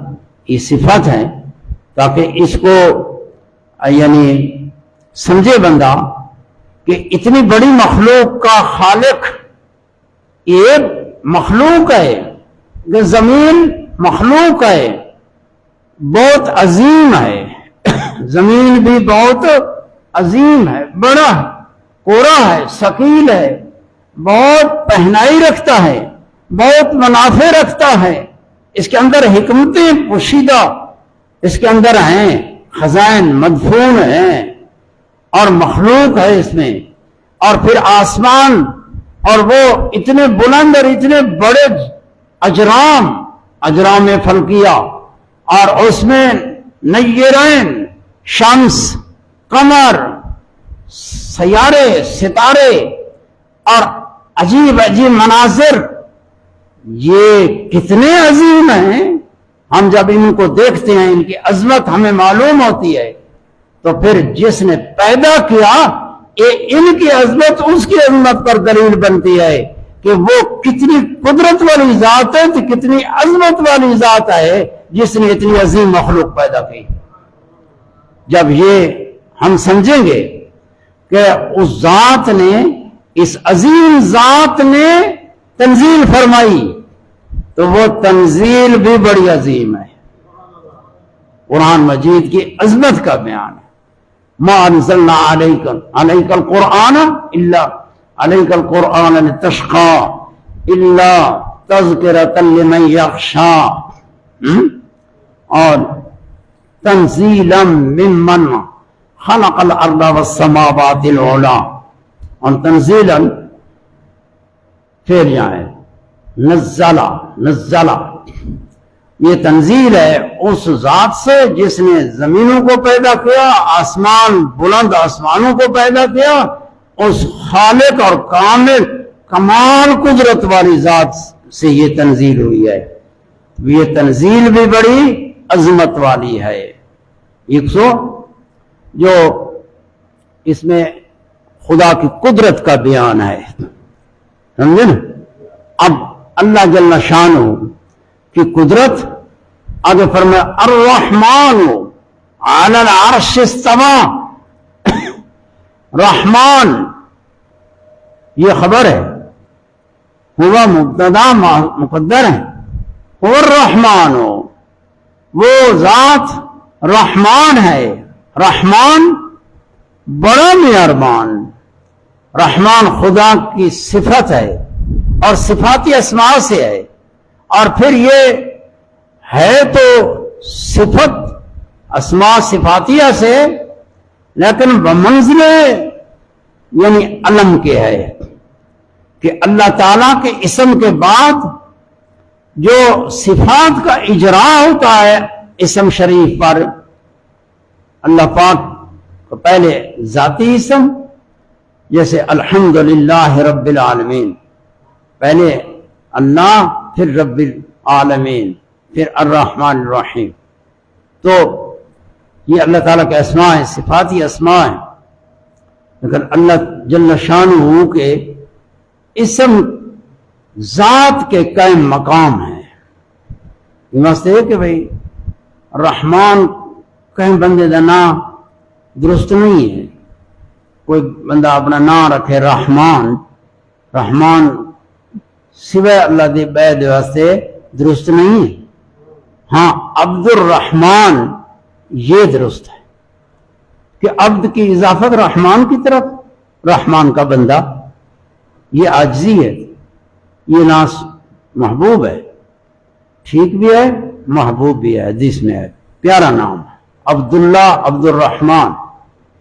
یہ صفت ہے تاکہ اس کو یعنی سمجھے بندہ کہ اتنی بڑی مخلوق کا خالق ایک مخلوق ہے، کہ زمین مخلوق ہے، بہت عظیم ہے. زمین بھی بہت عظیم ہے، بڑا ہے، کوڑا ہے، ثقیل ہے، بہت پہنائی رکھتا ہے، بہت منافع رکھتا ہے. اس کے اندر حکمتیں پوشیدہ اس کے اندر ہیں، خزائن مدفون ہیں، اور مخلوق ہے اس میں. اور پھر آسمان، اور وہ اتنے بلند اور اتنے بڑے اجرام فلکیہ، اور اس میں نیرین، شمس، قمر، سیارے، ستارے، اور عجیب عجیب مناظر. یہ کتنے عظیم ہیں. ہم جب ان کو دیکھتے ہیں ان کی عظمت ہمیں معلوم ہوتی ہے. تو پھر جس نے پیدا کیا ان کی عظمت اس کی عظمت پر دلیل بنتی ہے کہ وہ کتنی قدرت والی ذات ہے، کتنی عظمت والی ذات ہے جس نے اتنی عظیم مخلوق پیدا کی. جب یہ ہم سمجھیں گے کہ اس ذات نے، اس عظیم ذات نے تنزیل فرمائی تو وہ تنزیل بھی بڑی عظیم ہے. قرآن مجید کی عظمت کا بیان ہے. ما انزلنا علیک القرآن الا علیک القرآن لتشقى الا تذکرۃ لمن یخشی، اور تنزیلا ممن خلق الارض والسماوات العلی. اور تنزیلا پھر جائیں نزلہ، یہ تنزیل ہے اس ذات سے جس نے زمینوں کو پیدا کیا، آسمان، بلند آسمانوں کو پیدا کیا. اس خالق اور کمال قدرت والی ذات سے یہ تنزیل ہوئی ہے. یہ تنزیل بھی بڑی عظمت والی ہے. جو اس میں خدا کی قدرت کا بیان ہے، سمجھے نا. اب اللہ جل شانہ کی قدرت آگے فرمایا الرحمن علی العرش استوى. رحمان یہ خبر ہے، ہوا مبتدا مقدر ہے. هو الرحمن، وہ ذات رحمان ہے. رحمان بڑا مہربان. رحمان خدا کی صفت ہے اور صفاتی اسماء سے ہے. اور پھر یہ ہے تو صفت اسماء صفاتیہ سے، لیکن بمنزل یعنی علم کے ہے. کہ اللہ تعالیٰ کے اسم کے بعد جو صفات کا اجرا ہوتا ہے اسم شریف پر، اللہ پاک کو پہلے ذاتی اسم جیسے الحمدللہ رب العالمین، پہلے اللہ پھر رب العالمین پھر الرحمن الرحیم، تو یہ اللہ تعالیٰ کے اسماء ہیں، صفاتی اسماء ہیں۔ لیکن اللہ جل شانہ کے اسم ذات کے قائم مقام ہیں۔ یہ مسئلہ ہے کہ بھئی رحمان کہیں بندے دا نام درست نہیں ہے، کوئی بندہ اپنا نام رکھے رحمان، رحمان سوائے اللہ دے بید واسطے درست نہیں ہے۔ ہاں عبد الرحمن یہ درست ہے کہ عبد کی اضافت رحمان کی طرف، رحمان کا بندہ، یہ عاجزی ہے، یہ ناس محبوب ہے، ٹھیک بھی ہے محبوب بھی ہے، حدیث میں ہے، پیارا نام ہے عبداللہ، عبد الرحمن،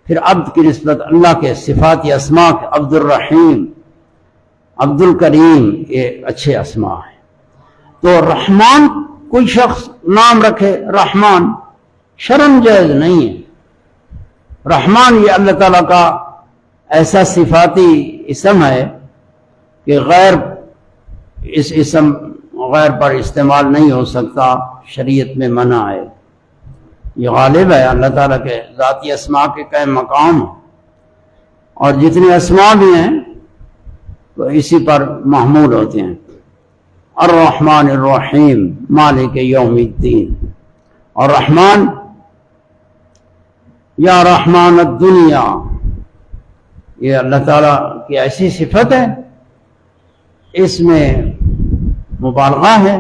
پھر عبد کی نسبت اللہ کے صفات یا اسماء کے عبد الرحیم، عبد الکریم، یہ اچھے اسماء ہیں۔ تو رحمان کوئی شخص نام رکھے رحمان شرم جائز نہیں ہے۔ رحمان یہ اللہ تعالیٰ کا ایسا صفاتی اسم ہے کہ غیر اس اسم غیر پر استعمال نہیں ہو سکتا، شریعت میں منع ہے، یہ غالب ہے، اللہ تعالیٰ کے ذاتی اسماء کے قائم مقام ہے، اور جتنے اسماء بھی ہیں تو اسی پر محمول ہوتے ہیں۔ الرحمن الرحیم مالک یوم الدین، اور رحمان یا رحمان الدنیا، یہ اللہ تعالیٰ کی ایسی صفت ہے، اس میں مبالغہ ہے،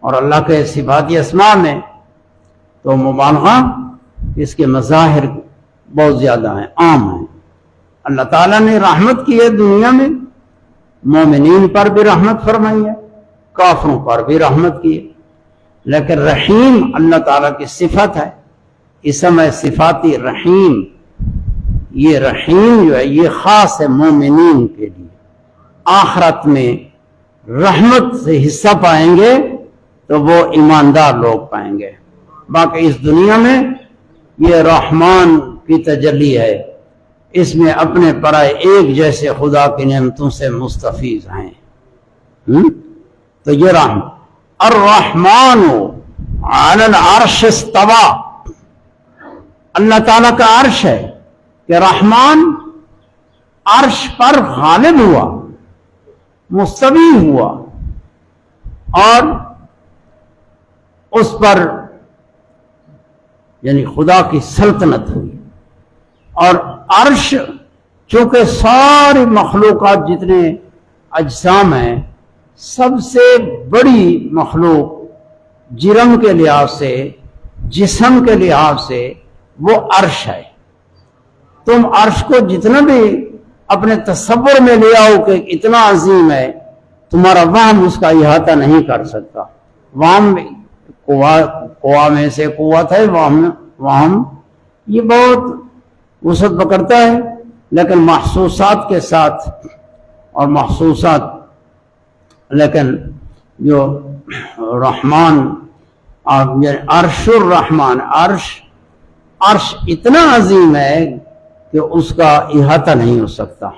اور اللہ کے صفاتی اسماء میں تو مبالغہ اس کے مظاہر بہت زیادہ ہیں، عام ہیں۔ اللہ تعالیٰ نے رحمت کی ہے دنیا میں، مومنین پر بھی رحمت فرمائی ہے، کافروں پر بھی رحمت کی ہے، لیکن رحیم اللہ تعالیٰ کی صفت ہے، اسم ہے صفاتی رحیم۔ یہ رحیم جو ہے یہ خاص ہے مومنین کے لیے، آخرت میں رحمت سے حصہ پائیں گے تو وہ ایماندار لوگ پائیں گے، باقی اس دنیا میں یہ رحمان کی تجلی ہے، اس میں اپنے پرائے ایک جیسے خدا کی نعمتوں سے مستفیض ہیں۔ تو یہ رحم الرحمن علی العرش استوى، اللہ تعالیٰ کا عرش ہے کہ رحمان عرش پر غالب ہوا، مستوی ہوا، اور اس پر یعنی خدا کی سلطنت ہوئی۔ اور عرش چونکہ ساری مخلوقات جتنے اجسام ہیں سب سے بڑی مخلوق جرم کے لحاظ سے، جسم کے لحاظ سے وہ عرش ہے۔ تم عرش کو جتنا بھی اپنے تصور میں لے آؤ کہ اتنا عظیم ہے، تمہارا وہم اس کا احاطہ نہیں کر سکتا۔ وہم قوا میں سے قوت ہے، وہم یہ بہت وسعت پکڑتا ہے، لیکن محسوسات کے ساتھ، اور محسوسات لیکن جو رحمان عرش الرحمان، عرش اتنا عظیم ہے کہ اس کا احاطہ نہیں ہو سکتا۔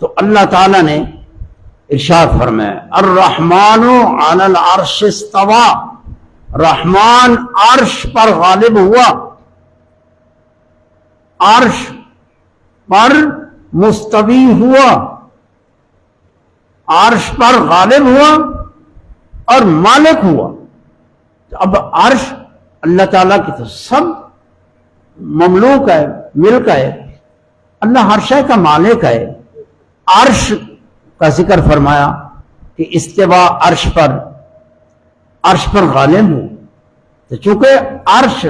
تو اللہ تعالیٰ نے ارشاد فرمایا الرحمن علی العرش استوى، رحمان عرش پر غالب ہوا، عرش پر مستوی ہوا، عرش پر غالب ہوا اور مالک ہوا۔ اب عرش اللہ تعالیٰ کی تو سب مملوک ہے، ملک ہے، اللہ ہر شے کا مالک ہے۔ عرش کا ذکر فرمایا کہ استوا عرش پر غالب ہو، تو چونکہ عرش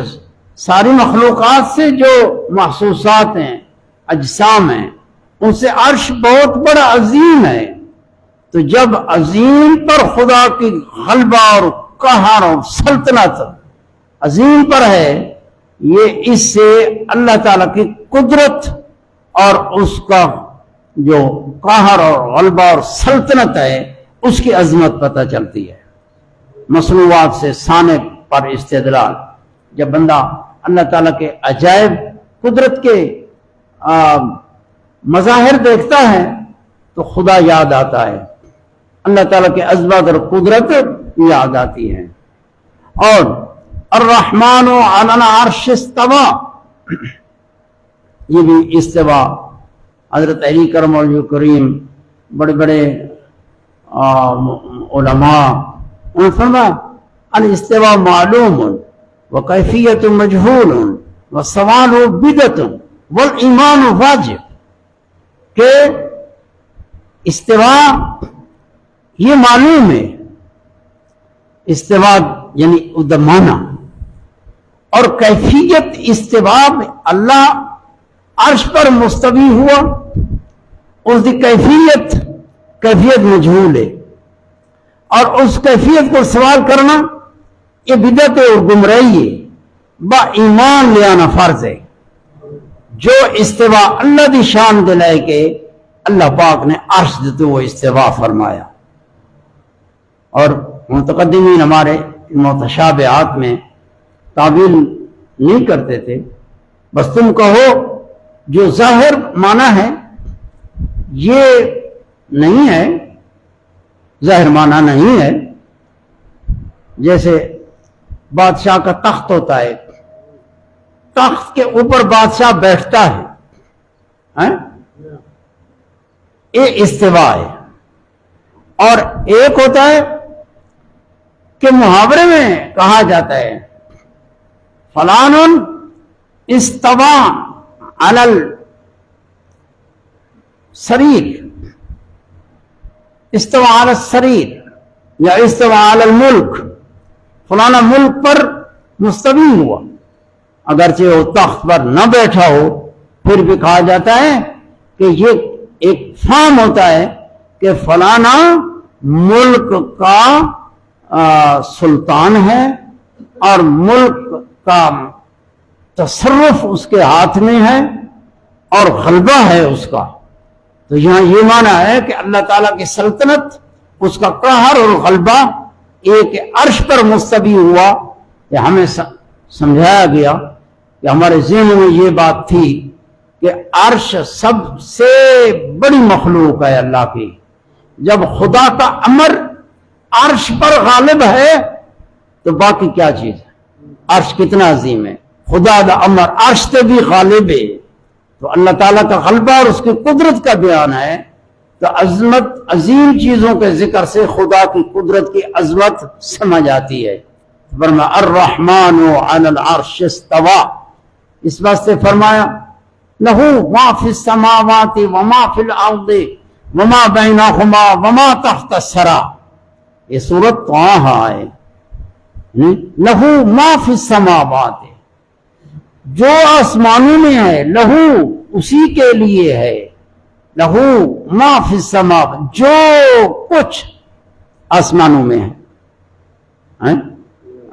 ساری مخلوقات سے جو محسوسات ہیں، اجسام ہیں، ان سے عرش بہت بڑا عظیم ہے۔ تو جب عظیم پر خدا کی غلبہ اور قہر اور سلطنت عظیم پر ہے، یہ اس سے اللہ تعالیٰ کی قدرت اور اس کا جو قہر اور غلبہ اور سلطنت ہے اس کی عظمت پتہ چلتی ہے۔ مصنوعات سے ثانے پر استدلال، جب بندہ اللہ تعالیٰ کے عجائب قدرت کے مظاہر دیکھتا ہے تو خدا یاد آتا ہے، اللہ تعالیٰ کے عظمت اور قدرت یاد آتی ہے۔ اور الرحمن علی العرش استوى، یہ بھی استوا حضرت علی کرم اللہ کریم بڑے بڑے علماء انہوں نے فرمایا الاستواء معلوم وکیفیت مجہول والسوال بدعت والایمان واجب، کہ استوا یہ معلوم ہے، استوا یعنی ادمانا، اور کیفیت استوا میں اللہ عرش پر مستوی ہوا، اس کی کیفیت مجہول ہے، اور اس کیفیت کو سوال کرنا یہ بدعت اور گمراہی ہے، با ایمان لے آنا فرض ہے۔ جو استوا اللہ دی شان دلائے کہ اللہ پاک نے عرش دیتے وہ استوا فرمایا، اور متقدمین ہمارے متشابہات میں تعویل نہیں کرتے تھے، بس تم کہو جو ظاہر معنی ہے یہ نہیں ہے، ظاہر معنی نہیں ہے۔ جیسے بادشاہ کا تخت ہوتا ہے، تخت کے اوپر بادشاہ بیٹھتا ہے، یہ استوا ہے۔ اور ایک ہوتا ہے کہ محاورے میں کہا جاتا ہے فلان استوا علی السریر، استوا علی السریر یا استوا علی الملک، فلانا ملک پر مستوی ہوا، اگرچہ وہ تخت پر نہ بیٹھا ہو پھر بھی کہا جاتا ہے کہ یہ ایک فام ہوتا ہے کہ فلانا ملک کا سلطان ہے اور ملک کا تصرف اس کے ہاتھ میں ہے اور غلبہ ہے اس کا۔ تو یہاں یہ معنی ہے کہ اللہ تعالیٰ کی سلطنت، اس کا قہر اور غلبہ ایک عرش پر مستوی ہوا۔ کہ ہمیں سمجھایا گیا کہ ہمارے ذہن میں یہ بات تھی کہ عرش سب سے بڑی مخلوق ہے اللہ کی۔ جب خدا کا امر عرش پر غالب ہے تو باقی کیا چیز ہے؟ عرش کتنا عظیم ہے، خدا کا امر عرش سے بھی غالب ہے۔ تو اللہ تعالیٰ کا غلبہ اور اس کی قدرت کا بیان ہے، تو عظمت عظیم چیزوں کے ذکر سے خدا کی قدرت کی عظمت سمجھ آتی ہے۔ فرمایا الرحمن علی العرش استوى، اس واسطے فرمایا لہ ما فی السماوات وما فی الارض وما بینہما وما تحت الثری، یہ سورت طٰہٰ ہے۔ لہو ما فی السماوات، جو آسمانوں میں ہے، لہو اسی کے لیے ہے، لہو ما فی السماوات، جو کچھ آسمانوں میں ہے،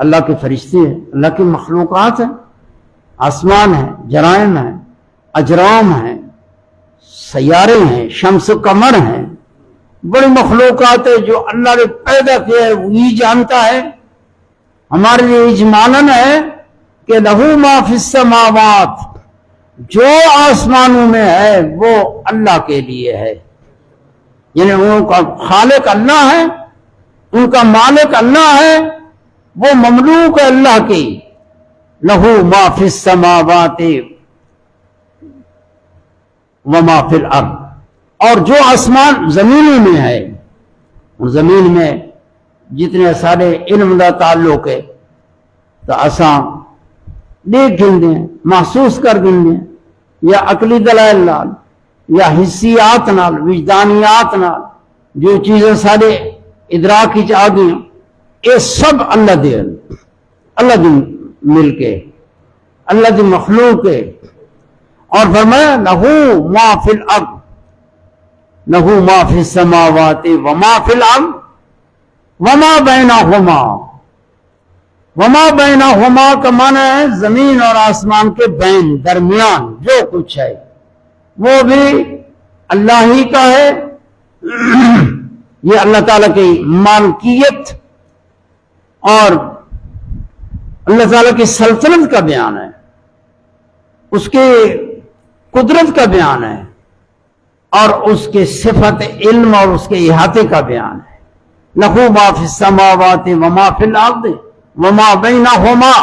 اللہ کے فرشتے ہیں، اللہ کی مخلوقات ہیں، آسمان ہے، جرائم ہیں، اجرام ہیں، سیارے ہیں، شمس و قمر ہیں، بڑی مخلوقات ہے جو اللہ نے پیدا کیا ہے، وہی جانتا ہے۔ ہمارے لیے اجمالاً ہے کہ لہو ما فی السماوات، جو آسمانوں میں ہے وہ اللہ کے لیے ہے، یعنی ان کا خالق اللہ ہے، ان کا مالک اللہ ہے، وہ مملوک ہے اللہ کی۔ لہو ما فی السماوات وما فی الارض، اور جو آسمان زمینوں میں ہے، زمین میں جتنے سارے علم دا تعلق ہے تو آسان دیکھ گندے ہیں، محسوس کر گندے ہیں، یا عقلی دلائل نال یا حسیات نال، وجدانیات نال، جو چیزیں سارے ادراک ہی آ گئی، یہ سب اللہ دے، اللہ دی مل کے، اللہ دی مخلوق ہے۔ اور فرمایا لہو ما فی الارض، لہو ما فی السماوات وما فی الارض وما بینہما، وما بینہما کا معنی ہے زمین اور آسمان کے بین، درمیان جو کچھ ہے وہ بھی اللہ ہی کا ہے، یہ اللہ تعالیٰ کی مالکیت اور اللہ تعالیٰ کی سلطنت کا بیان ہے، اس کے قدرت کا بیان ہے، اور اس کے صفت علم اور اس کے احاطے کا بیان ہے۔ لَهُ مَا فِي السَّمَاوَاتِ وَمَا فِي الْأَرْضِ وَمَا بَيْنَهُمَا،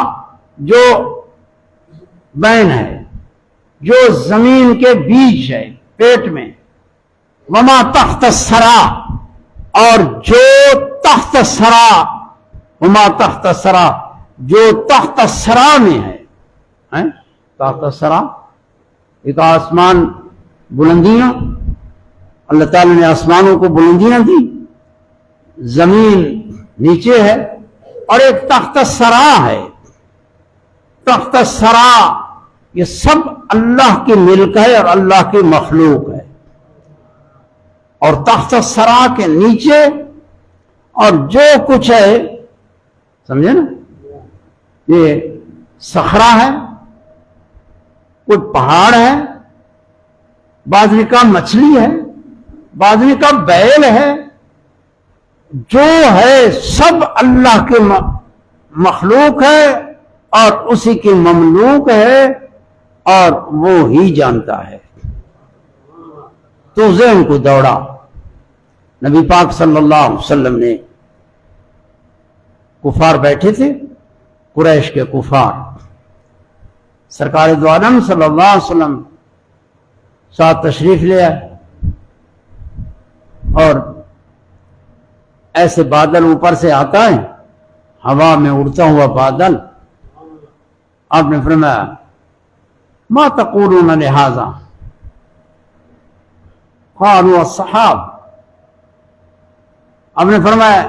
جو بین ہے، جو زمین کے بیچ ہے، پیٹ میں، وَمَا تَحْتَ الثَّرَى، اور جو تحت الثَّرَى، وَمَا تَحْتَ الثَّرَى، جو تحت الثَّرَى میں ہے۔ تحت الثَّرَى ایک آسمان، بلندیاں، اللہ تعالیٰ نے آسمانوں کو بلندیاں دی، زمین نیچے ہے، اور ایک تحت الثری ہے۔ تحت الثری یہ سب اللہ کی ملک ہے اور اللہ کی مخلوق ہے، اور تحت الثری کے نیچے اور جو کچھ ہے، سمجھے نا، یہ صحرا ہے، کوئی پہاڑ ہے، بعض نے کہا مچھلی ہے، بعض نے کہا بیل ہے، جو ہے سب اللہ کے مخلوق ہے اور اسی کی مملوک ہے، اور وہ ہی جانتا ہے۔ تو ذہن کو دوڑا۔ نبی پاک صلی اللہ علیہ وسلم نے، کفار بیٹھے تھے، قریش کے کفار، سرکار دو عالم صلی اللہ علیہ وسلم ساتھ تشریف لے آئے، اور ایسے بادل اوپر سے آتا ہے، ہوا میں اڑتا ہوا بادل، آپ نے فرمایا ما تقولون لہذا؟ قالوا السحاب۔ آپ نے فرمایا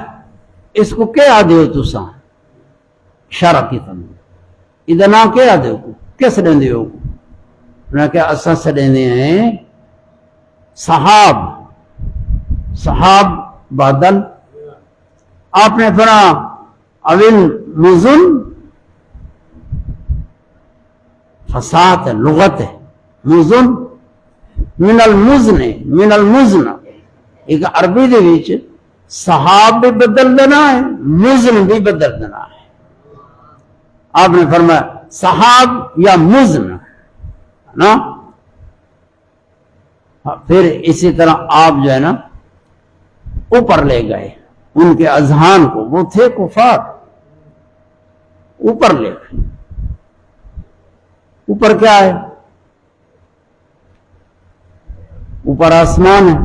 اس کو کیا دیو تسا؟ اشارہ کی تم ادنا کیا دیو کو کس نے دیو کو؟ انہوں نے کہا اساں سڑینے ہیں صحاب، صحاب بادل۔ آپ نے فرمایا اوین مزن، فصاحت ہے، لغت ہے، مزن من المزن، من المزن ایک عربی دے وچ صحاب بھی بدل دینا ہے، مزن بھی بدل دینا ہے۔ آپ نے فرمایا صحاب یا مزن نا، پھر اسی طرح آپ جو ہے نا اوپر لے گئے ان کے اذہان کو، وہ تھے کفار، اوپر لے گئے۔ اوپر کیا ہے؟ اوپر آسمان ہے۔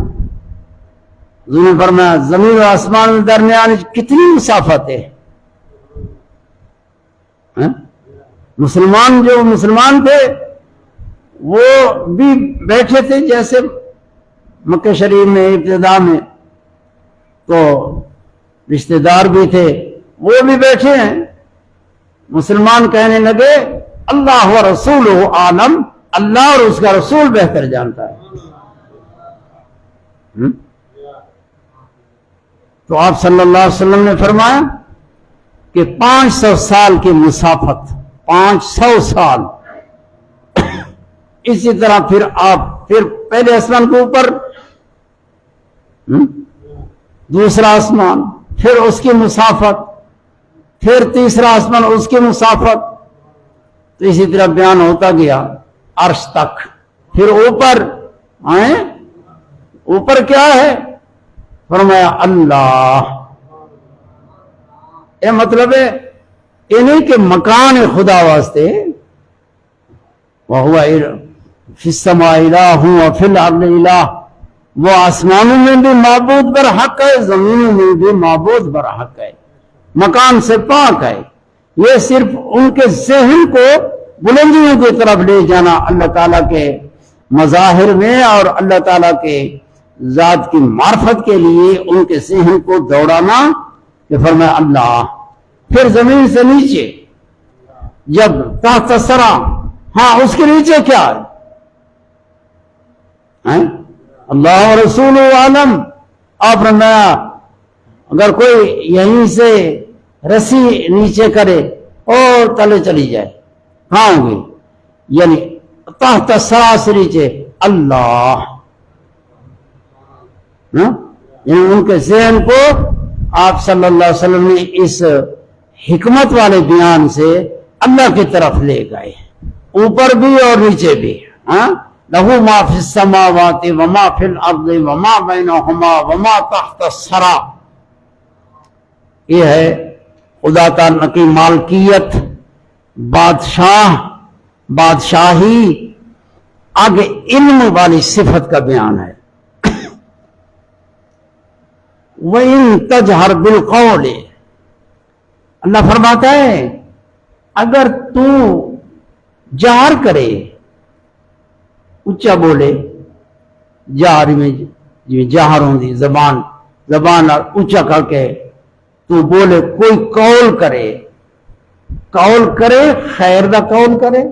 حضور نے فرمایا زمین و آسمان کے درمیان کتنی مسافت ہے۔ مسلمان جو مسلمان تھے وہ بھی بیٹھے تھے، جیسے مکہ شریف میں ابتدا میں تو رشتہ دار بھی تھے، وہ بھی بیٹھے ہیں۔ مسلمان کہنے لگے اللہ و رسولہ عالم، اللہ اور اس کا رسول بہتر جانتا ہے۔ تو آپ صلی اللہ علیہ وسلم نے فرمایا کہ 500 سال کی مسافت، 500 سال۔ اسی طرح پھر آپ پھر پہلے آسمان کے اوپر دوسرا آسمان، پھر اس کی مسافت، پھر تیسرا آسمان اس کی مسافت، تو اسی طرح بیان ہوتا گیا عرش تک۔ پھر اوپر آئیں، اوپر کیا ہے؟ فرمایا اللہ۔ یہ مطلب ہے یہ نہیں کہ مکان خدا واسطے، وَهُوَ فِي السَّمَاءِ إِلَٰهٌ وَفِي الْأَرْضِ إِلَٰهٌ، وہ آسمانوں میں بھی معبود برحق ہے، زمینوں میں بھی معبود برحق ہے، مکان سے پاک ہے۔ یہ صرف ان کے ذہن کو بلندیوں کی طرف لے جانا اللہ تعالیٰ کے مظاہر میں اور اللہ تعالیٰ کے ذات کی معرفت کے لیے ان کے ذہن کو دوڑانا، کہ فرمایا اللہ۔ پھر زمین سے نیچے جب تحت الثری، ہاں اس کے نیچے کیا ہے؟ اللہ و رسول عالم۔ آپ فرمایا اگر کوئی یہیں سے رسی نیچے کرے اور تلے چلی جائے، کہاں ہوگی؟ یعنی تحت الثری سے نیچے اللہ، یعنی ان کے ذہن کو آپ صلی اللہ علیہ وسلم نے اس حکمت والے بیان سے اللہ کی طرف لے گئے، اوپر بھی اور نیچے بھی۔ لہو ما فی السماوات وما فی الارض وما بینہما وما تحت الثری، یہ ہے خدا تعالیٰ کی مالکیت، بادشاہی، آگے علم والی صفت کا بیان ہے۔ وَإِن تَجْهَرْ بِالْقَوْلِ، اللہ فرماتا ہے اگر تو جہر کرے، اچھا بولے، جہر میں جہر ہوں دی زبان اچھا کر کے تو بولے، کوئی قول کرے خیر دا قول کرے،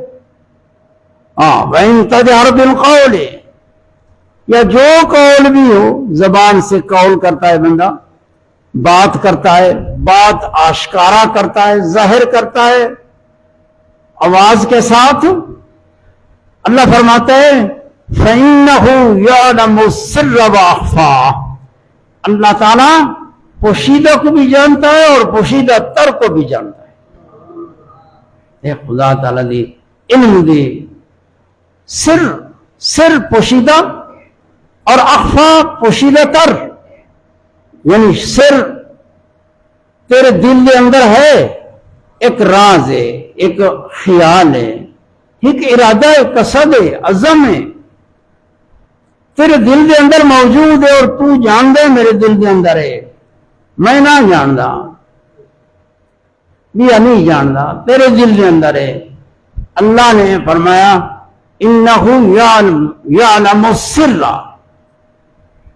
وَإِن تَجْهَرْ بِالْقَوْلِ، یا جو قول بھی ہو، زبان سے قول کرتا ہے بندہ، بات کرتا ہے، بات آشکارا کرتا ہے، ظاہر کرتا ہے آواز کے ساتھ، اللہ فرماتا ہے فَإِنَّهُ يَعْلَمُ السِّرَّ وَأَخْفَى، اللہ تعالیٰ پوشیدہ کو بھی جانتا ہے اور پوشیدہ تر کو بھی جانتا ہے۔ خدا تعالیٰ دی علم دی سر پوشیدہ اور اخفا پوشیدہ تر، یعنی سر تیرے دل کے اندر ہے، ایک راز ہے، ایک خیال ہے، ایک ارادہ ہے، قصد ہے، عزم ہے، تیرے دل کے اندر موجود ہے اور تو جان دے میرے دل کے اندر ہے، میں نہ جاندا بھی نہیں جاندا، تیرے دل کے اندر ہے۔ اللہ نے فرمایا انہ یعلم السر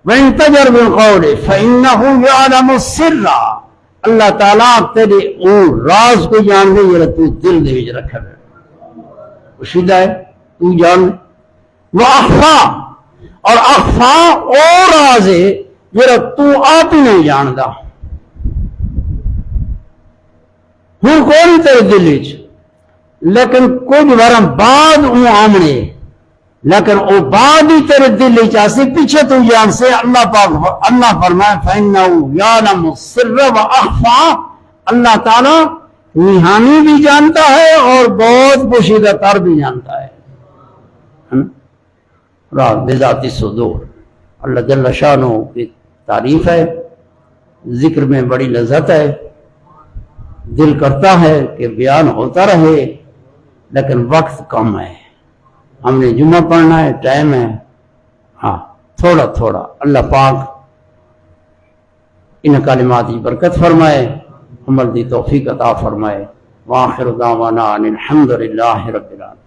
وَإِن تَجْهَرْ بِالْقَوْلِ فَإِنَّهُ يَعْلَمُ السِّرَّ، اللہ تعالیٰ تیرے اون راز کو جان دے، یہ تو دل دے وچ رکھا ہے، پوشیدہ ہے، تو جان۔ وَأَخْفَى، اور اخفا اور راز ہے جڑا تو آپ ہی نہیں جاندا، ہوں کوئی تیرے دل وچ، لیکن کچھ وارا بعد اون آمنے، لیکن او بعد ہی تیرے دل وچ آسی، پیچھے تو جان سے۔ اللہ فرمائے فَإِنَّهُ يَعْلَمُ السِّرَّ وَأَخْفَى، اللہ تعالیٰ نہانی بھی جانتا ہے اور بہت پوشیدہ تر بھی جانتا ہے۔ راز بذات الصدور، اللہ جل شانہ کی تعریف ہے، ذکر میں بڑی لذت ہے، دل کرتا ہے کہ بیان ہوتا رہے لیکن وقت کم ہے، ہم نے جمعہ پڑھنا ہے، ٹائم ہے، تھوڑا تھوڑا۔ اللہ پاک ان کلمات کی برکت فرمائے، عمل دی توفیق عطا فرمائے۔ وآخر دعوانا ان الحمد للہ رب العالمین۔